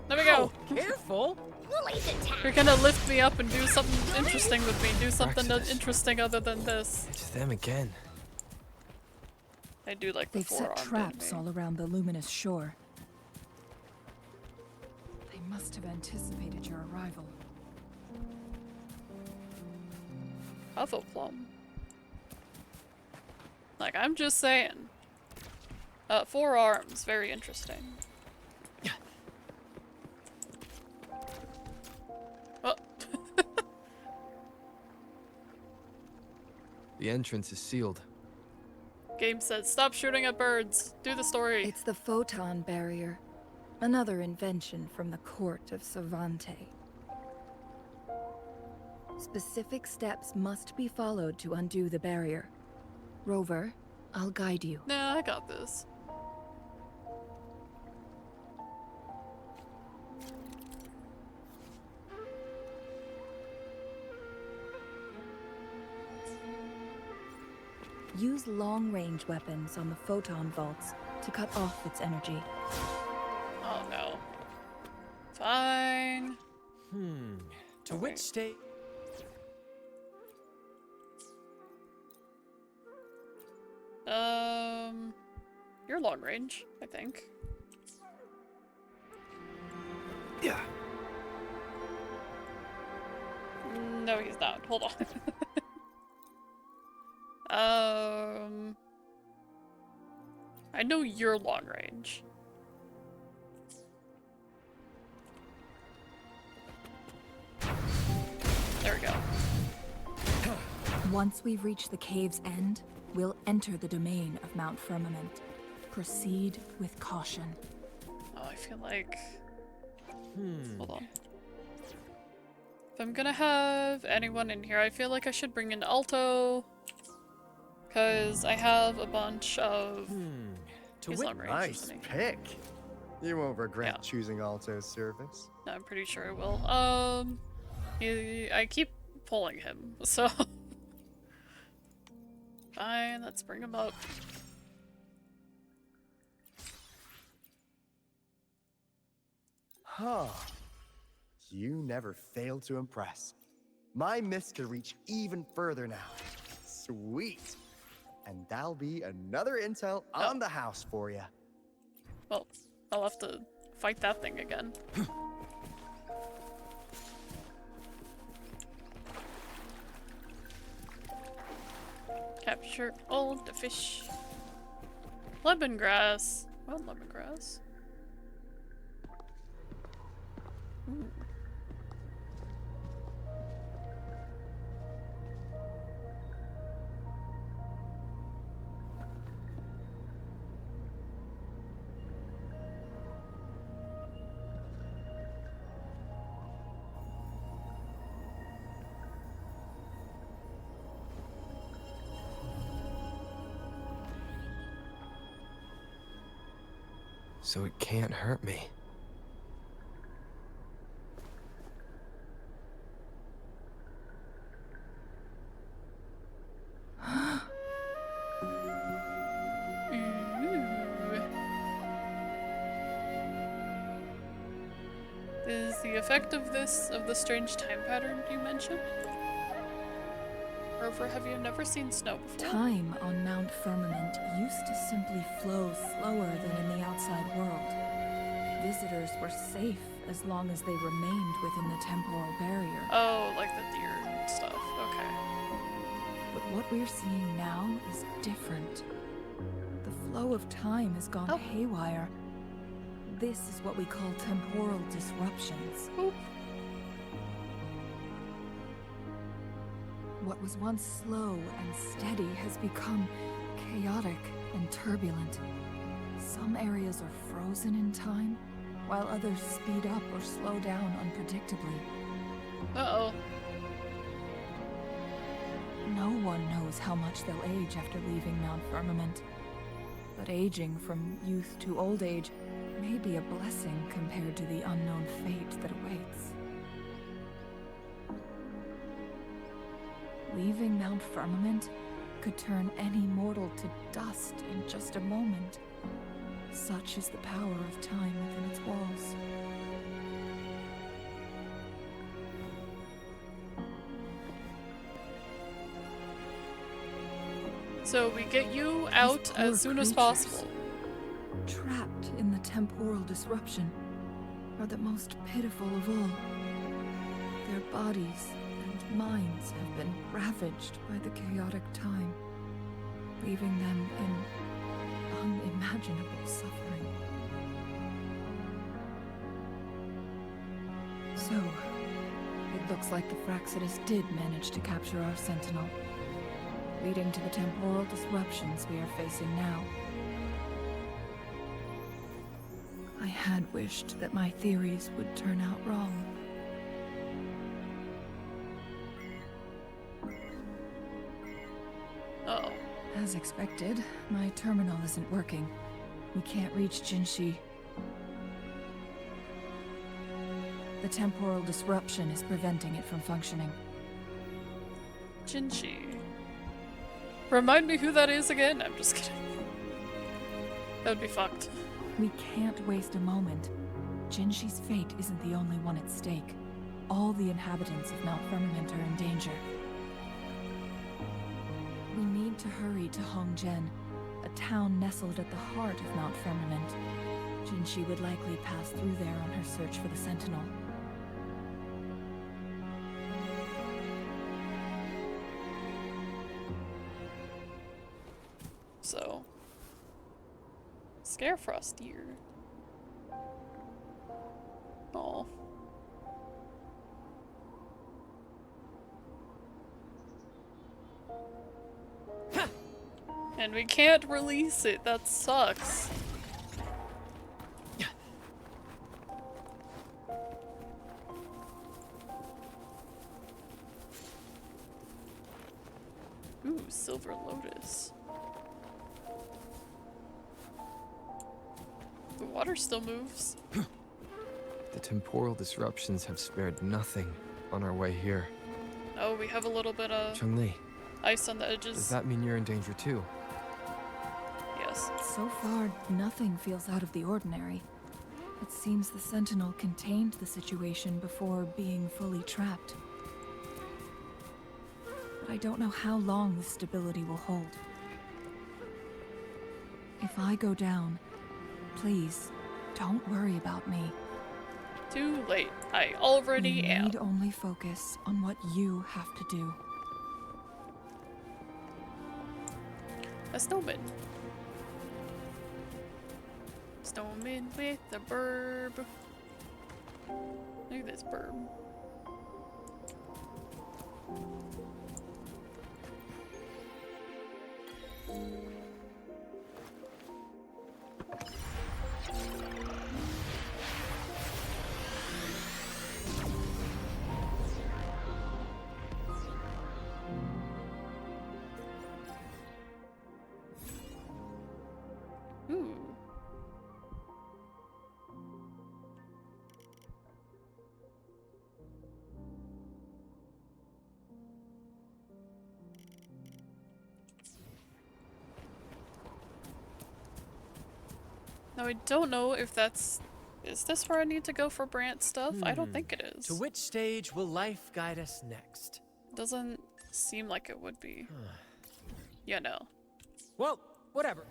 There we go. Careful! Lily's attack. You're gonna lift me up and do something interesting with me. Do something Praxis. interesting other than this. It's them again. I do like the They've set forearm traps enemy. all around the luminous shore. They must have anticipated your arrival. Huffleplum. Like, I'm just saying. Four arms, very interesting. Oh. The entrance is sealed. Game says, stop shooting at birds. Do the story. It's the photon barrier, another invention from the court of Savante. Specific steps must be followed to undo the barrier. Rover, I'll guide you. Nah, I got this. Use long-range weapons on the photon vaults to cut off its energy. Oh no. Fine. To which state? You're long range, I think. Yeah. No, he's not. Hold on. I know you're long range. There we go. Once we've reached the cave's end, we'll enter the domain of Mount Firmament. Proceed with caution. Oh, I feel like... Hold on. If I'm gonna have anyone in here, I feel like I should bring in Alto. Because I have a bunch of... To He's which long range, Nice isn't he? pick. You won't regret Yeah. choosing Alto's service. No, I'm pretty sure I will. I keep pulling him, so... Fine, let's bring him up. Huh. You never fail to impress. My mist could reach even further now. Sweet. And that'll be another intel on the house for you. Well, I'll have to fight that thing again. Capture all the fish. Lemongrass. Well, lemongrass. Ooh. so it can't hurt me. Is the effect of the strange time pattern you mentioned? Rover, have you never seen snow before? Time on Mount Firmament used to simply flow slower than in the outside world. Visitors were safe as long as they remained within the temporal barrier. Oh, like the deer and stuff. Okay. But what we're seeing now is different. The flow of time has gone haywire. This is what we call temporal disruptions. Oop. What was once slow and steady has become chaotic and turbulent. Some areas are frozen in time, while others speed up or slow down unpredictably. Uh-oh. No one knows how much they'll age after leaving Mount Firmament. But aging from youth to old age may be a blessing compared to the unknown fate that awaits. Leaving Mount Firmament could turn any mortal to dust in just a moment. Such is the power of time within its walls. So we get you out as soon as possible. Trapped in the temporal disruption are the most pitiful of all. Their bodies and minds have been ravaged by the chaotic time, leaving them in unimaginable suffering. So, it looks like the Fraxidus did manage to capture our Sentinel, leading to the temporal disruptions we are facing now. I had wished that my theories would turn out wrong. Uh-oh. As expected, my terminal isn't working. We can't reach Jinshi. The temporal disruption is preventing it from functioning. Jinshi. Remind me who that is again? I'm just kidding. That would be fucked. We can't waste a moment. Jinshi's fate isn't the only one at stake. All the inhabitants of Mount Firmament are in danger. We need to hurry to Hongzhen, a town nestled at the heart of Mount Firmament. Jinshi would likely pass through there on her search for the Sentinel. So, Scarefrost here. Oh. And we can't release it. That sucks. Ooh, Silver Lotus. The water still moves. The temporal disruptions have spared nothing on our way here. Oh, we have a little bit of Chun-Li, ice on the edges. does that mean you're in danger too? Yes. So far, nothing feels out of the ordinary. It seems the Sentinel contained the situation before being fully trapped. But I don't know how long this stability will hold. If I go down, please, don't worry about me. Too late. I already am. You need only focus on what you have to do. A snowman. Snowman with the burb. Look at this burb. Ooh. Now I don't know if that's... Is this where I need to go for Brant stuff? I don't think it is. To which stage will life guide us next? Doesn't seem like it would be. You know. Well, whatever.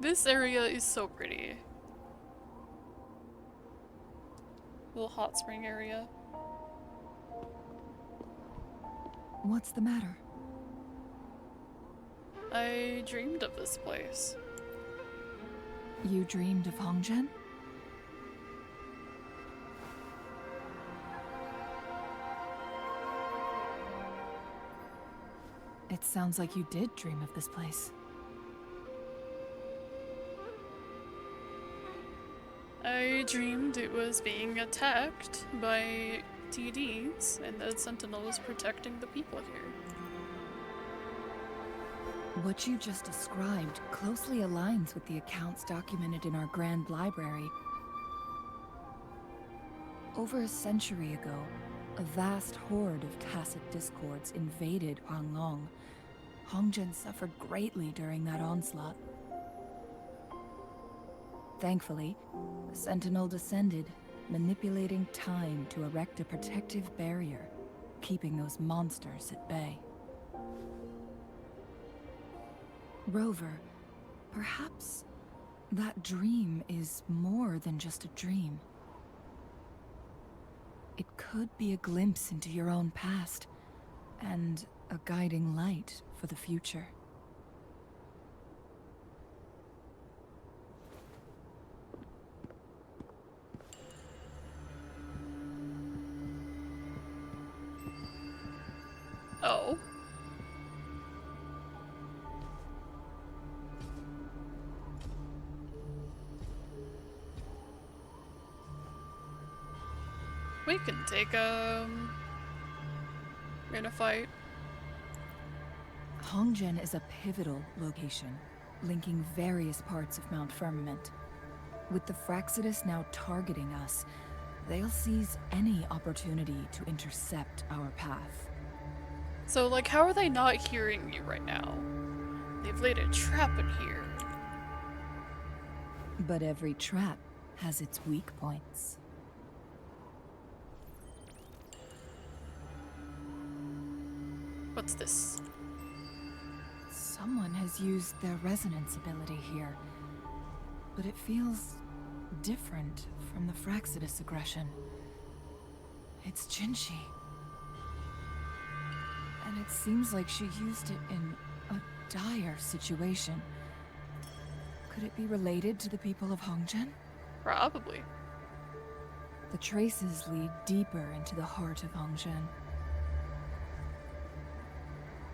This area is so pretty. Little hot spring area. What's the matter? I dreamed of this place. You dreamed of Hongzhen? It sounds like you did dream of this place. I dreamed it was being attacked by TDs and the Sentinel was protecting the people here. What you just described closely aligns with the accounts documented in our Grand Library. Over a century ago, a vast horde of tacit discords invaded Huanglong. Hongzhen suffered greatly during that onslaught. Thankfully, the Sentinel descended, manipulating time to erect a protective barrier, keeping those monsters at bay. Rover, perhaps that dream is more than just a dream. It could be a glimpse into your own past, and a guiding light for the future. Oh. We can take in a fight. Hongzhen is a pivotal location, linking various parts of Mount Firmament. With the Fraxidus now targeting us, they'll seize any opportunity to intercept our path. So, like, how are they not hearing you right now? They've laid a trap in here. But every trap has its weak points. What's this? Someone has used their resonance ability here, but it feels different from the Fraxidus aggression. It's Jinshi. And it seems like she used it in a dire situation. Could it be related to the people of Hongzhen? Probably. The traces lead deeper into the heart of Hongzhen.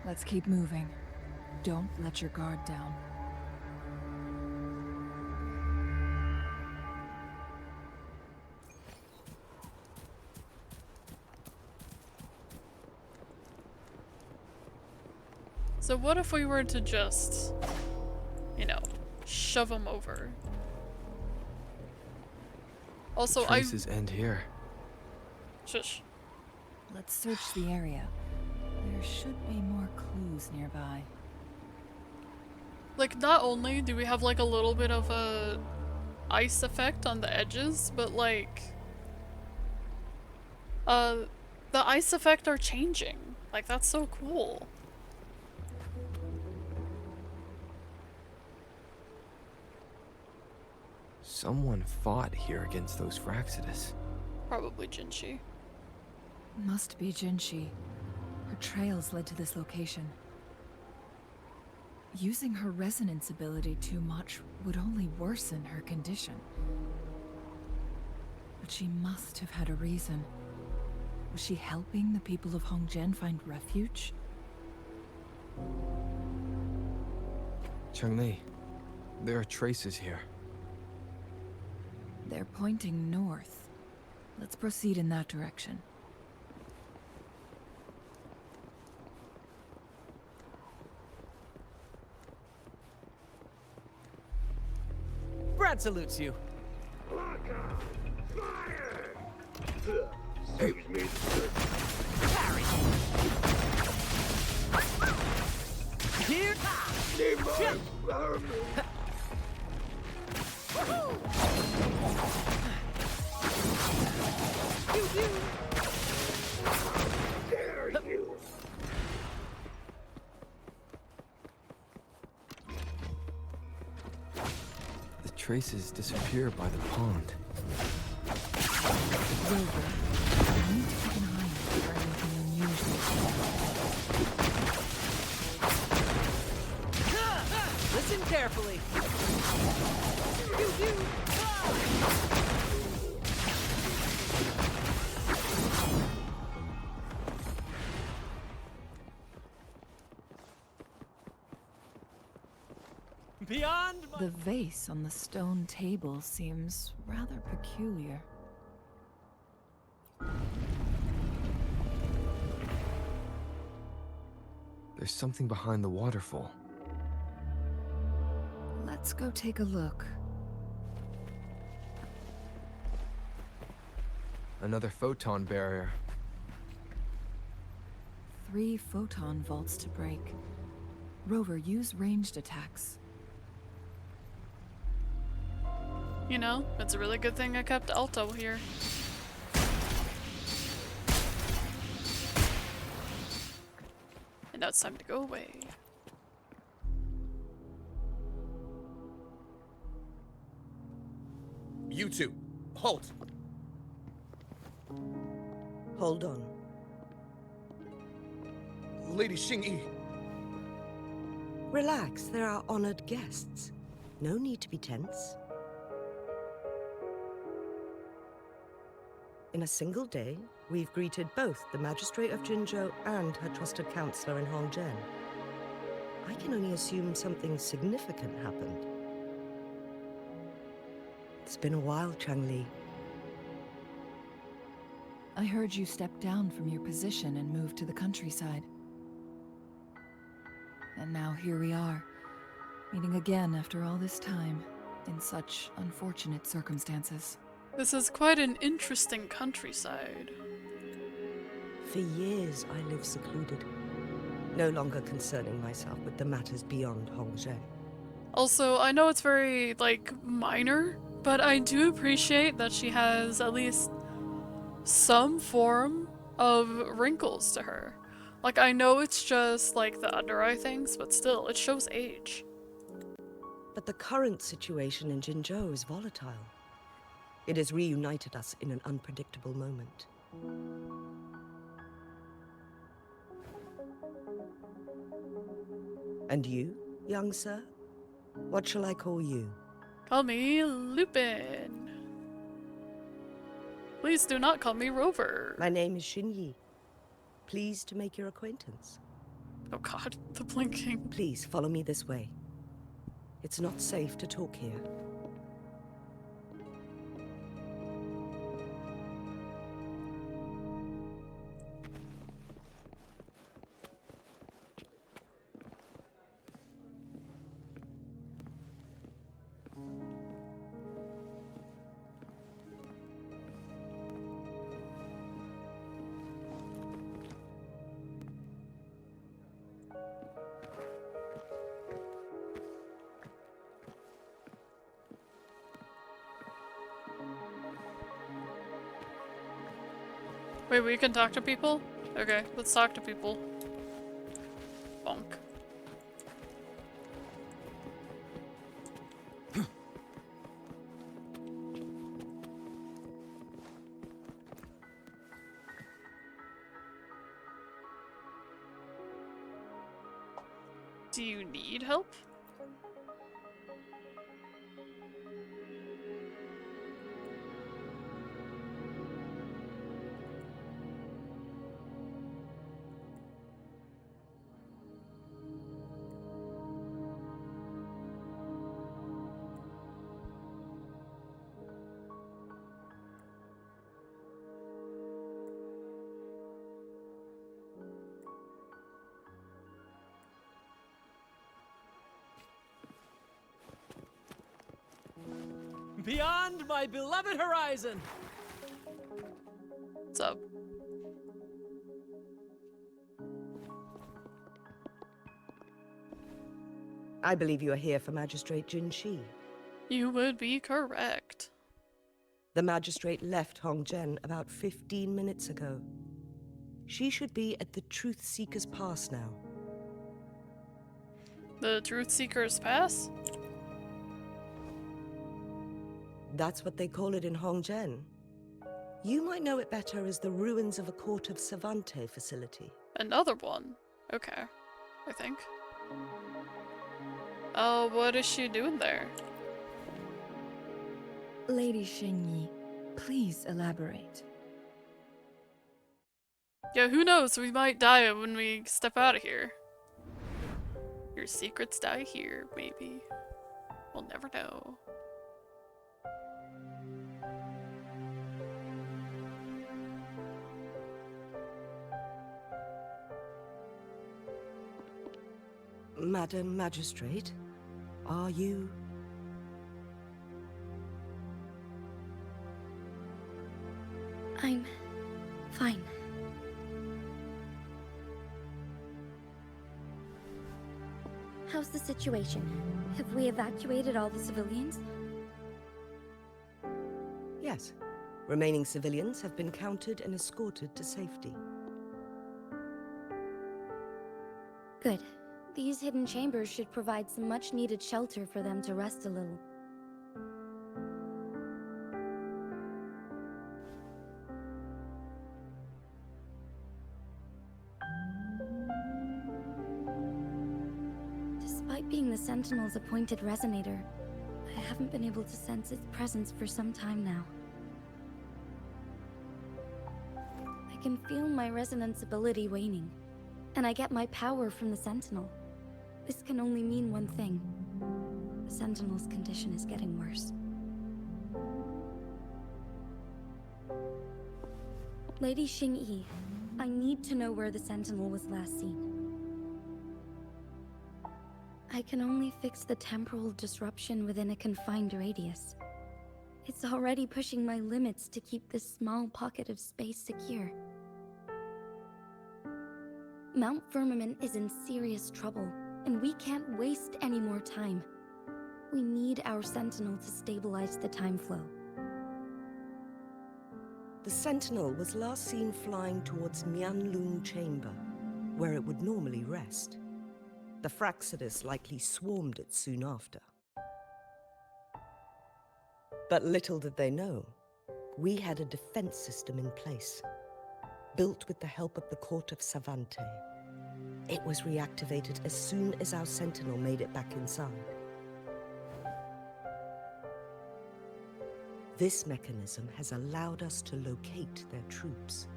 Let's keep moving. Don't let your guard down. So what if we were to just, you know, shove them over? Also, Traces end here. Shush. Let's search the area. There should be more clues nearby. Like, not only do we have like a little bit of a ice effect on the edges, but like the ice effect are changing. Like, that's so cool. Someone fought here against those Fraxidus. Probably Jinshi. Must be Jinshi. Her trails led to this location. Using her resonance ability too much would only worsen her condition. But she must have had a reason. Was she helping the people of Hongzhen find refuge? Changli, there are traces here. They're pointing north. Let's proceed in that direction. Brad salutes you. Here. The traces disappear by the pond. Rover, I need to keep an eye out for anything unusual. Listen carefully. Beyond my... The vase on the stone table seems rather peculiar. There's something behind the waterfall. Let's go take a look. Another photon barrier. 3 photon vaults to break. Rover, use ranged attacks. You know, it's a really good thing I kept Alto here. And now it's time to go away. You two, halt! Hold on. Lady Xingyi. Relax, they're our honored guests. No need to be tense. In a single day, we've greeted both the Magistrate of Jinzhou and her trusted counselor in Hongzhen. I can only assume something significant happened. It's been a while, Changli. I heard you stepped down from your position and moved to the countryside. And now here we are, meeting again after all this time, in such unfortunate circumstances. This is quite an interesting countryside. For years, I lived secluded, no longer concerning myself with the matters beyond Hongzhen. Also, I know it's very, like, minor, but I do appreciate that she has at least some form of wrinkles to her. Like, I know it's just, like, the under eye things, but still, it shows age. But the current situation in Jinzhou is volatile. It has reunited us in an unpredictable moment. And you, young sir? What shall I call you? Call me Lupin. Please do not call me Rover. My name is Xinyi. Pleased to make your acquaintance. Oh god, the blinking. Please follow me this way. It's not safe to talk here. Wait, we can talk to people? Okay, let's talk to people. Bonk. Do you need help? Beyond my beloved horizon! What's up? I believe you are here for Magistrate Jin Shi. You would be correct. The magistrate left Hongzhen about 15 minutes ago. She should be at the Truth Seeker's Pass now. The Truth Seeker's Pass? That's what they call it in Hongzhen. You might know it better as the ruins of a Court of Savante facility. Another one. Okay, I think. Oh, what is she doing there? Lady Xingyi, please elaborate. Yeah, who knows? We might die when we step out of here. Your secrets die here, maybe. We'll never know. Madam Magistrate, are you... I'm fine. How's the situation? Have we evacuated all the civilians? Yes. Remaining civilians have been counted and escorted to safety. Good. These hidden chambers should provide some much-needed shelter for them to rest a little. Despite being the Sentinel's appointed resonator, I haven't been able to sense its presence for some time now. I can feel my resonance ability waning, and I get my power from the Sentinel. This can only mean one thing. The Sentinel's condition is getting worse. Lady Xingyi, I need to know where the Sentinel was last seen. I can only fix the temporal disruption within a confined radius. It's already pushing my limits to keep this small pocket of space secure. Mount Firmament is in serious trouble, and we can't waste any more time. We need our Sentinel to stabilize the time flow. The Sentinel was last seen flying towards Mianlun Chamber, where it would normally rest. The Fraxidus likely swarmed it soon after. But little did they know, we had a defense system in place, built with the help of the Court of Savante. It was reactivated as soon as our Sentinel made it back inside. This mechanism has allowed us to locate their troops,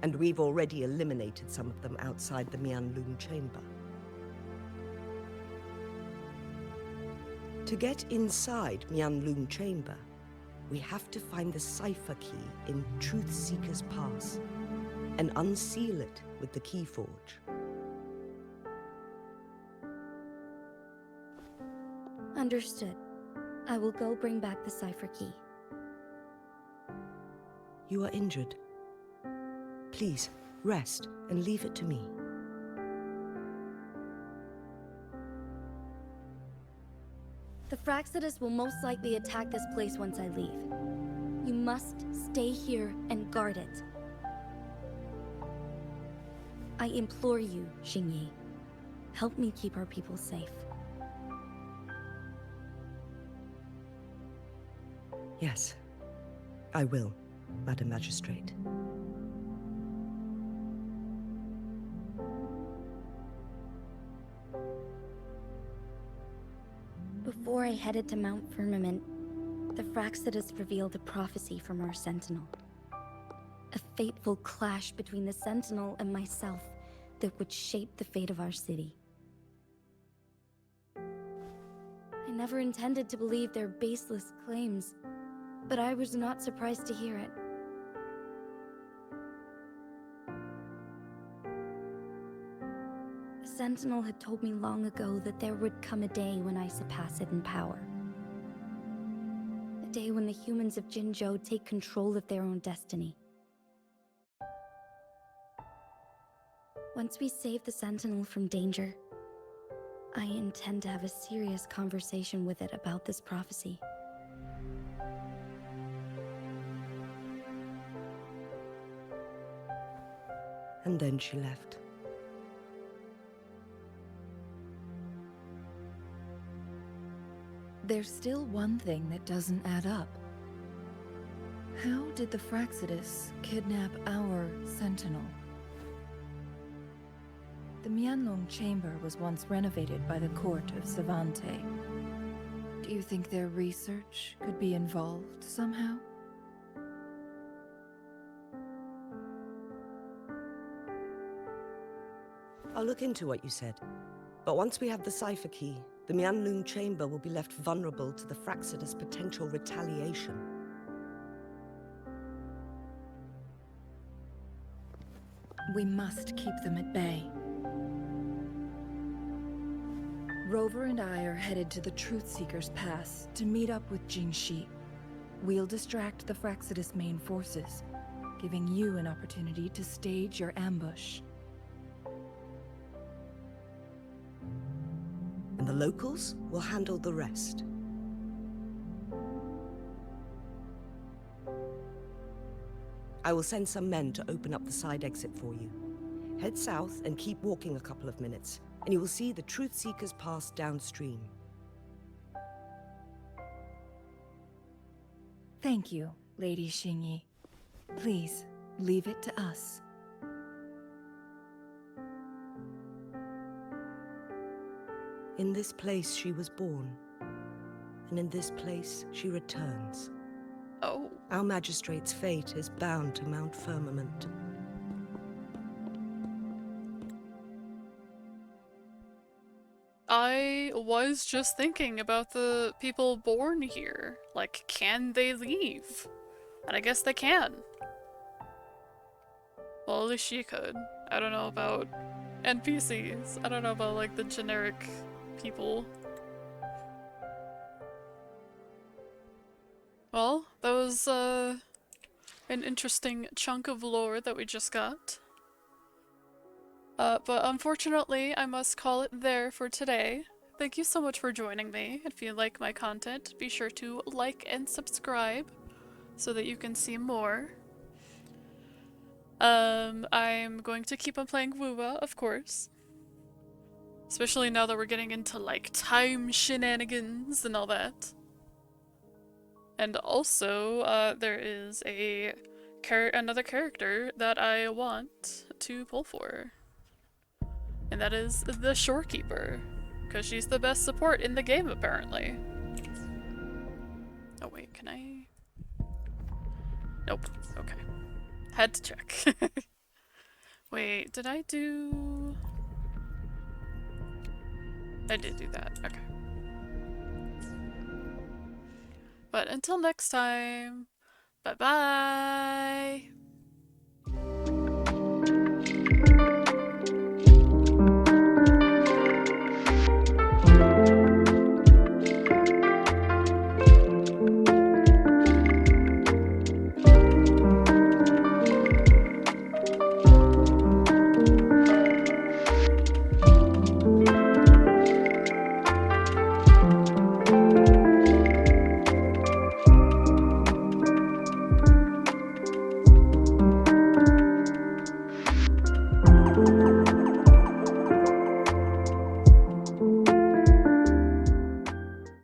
and we've already eliminated some of them outside the Mianlun Chamber. To get inside Mianlun Chamber, we have to find the cipher key in Truth Seeker's Pass and unseal it with the Keyforge. Understood. I will go bring back the cipher key. You are injured. Please, rest and leave it to me. The Fraxidus will most likely attack this place once I leave. You must stay here and guard it. I implore you, Xingyi. Help me keep our people safe. Yes, I will, Madam Magistrate. Before I headed to Mount Firmament, the Fraxidus revealed a prophecy from our Sentinel. A fateful clash between the Sentinel and myself that would shape the fate of our city. I never intended to believe their baseless claims, but I was not surprised to hear it. The Sentinel had told me long ago that there would come a day when I surpass it in power. A day when the humans of Jinzhou take control of their own destiny. Once we save the Sentinel from danger, I intend to have a serious conversation with it about this prophecy. And then she left. There's still one thing that doesn't add up. How did the Fraxidus kidnap our Sentinel? The Mianlong Chamber was once renovated by the court of Savante. Do you think their research could be involved somehow? I'll look into what you said. But once we have the cipher key, the Mianlong Chamber will be left vulnerable to the Fraxidus' potential retaliation. We must keep them at bay. Rover and I are headed to the Truthseeker's Pass to meet up with Jingxi. We'll distract the Fraxidus main forces, giving you an opportunity to stage your ambush. And the locals will handle the rest. I will send some men to open up the side exit for you. Head south and keep walking a couple of minutes, and you will see the Truthseeker's Pass downstream. Thank you, Lady Xingyi. Please, leave it to us. In this place she was born, and in this place she returns. Oh. Our magistrate's fate is bound to Mount Firmament. I was just thinking about the people born here. Like, can they leave? And I guess they can. Well, at least she could. I don't know about NPCs. I don't know about, like, the generic people. Well, that was, an interesting chunk of lore that we just got. But unfortunately, I must call it there for today. Thank you so much for joining me. If you like my content, be sure to like and subscribe so that you can see more. I'm going to keep on playing wuwa, of course. Especially now that we're getting into, like, time shenanigans and all that. And also, there is another character that I want to pull for. And that is the Shorekeeper, because she's the best support in the game, apparently. Oh wait, can I? Nope, okay. Had to check. Wait, did I do... I did do that, okay. But until next time, bye-bye!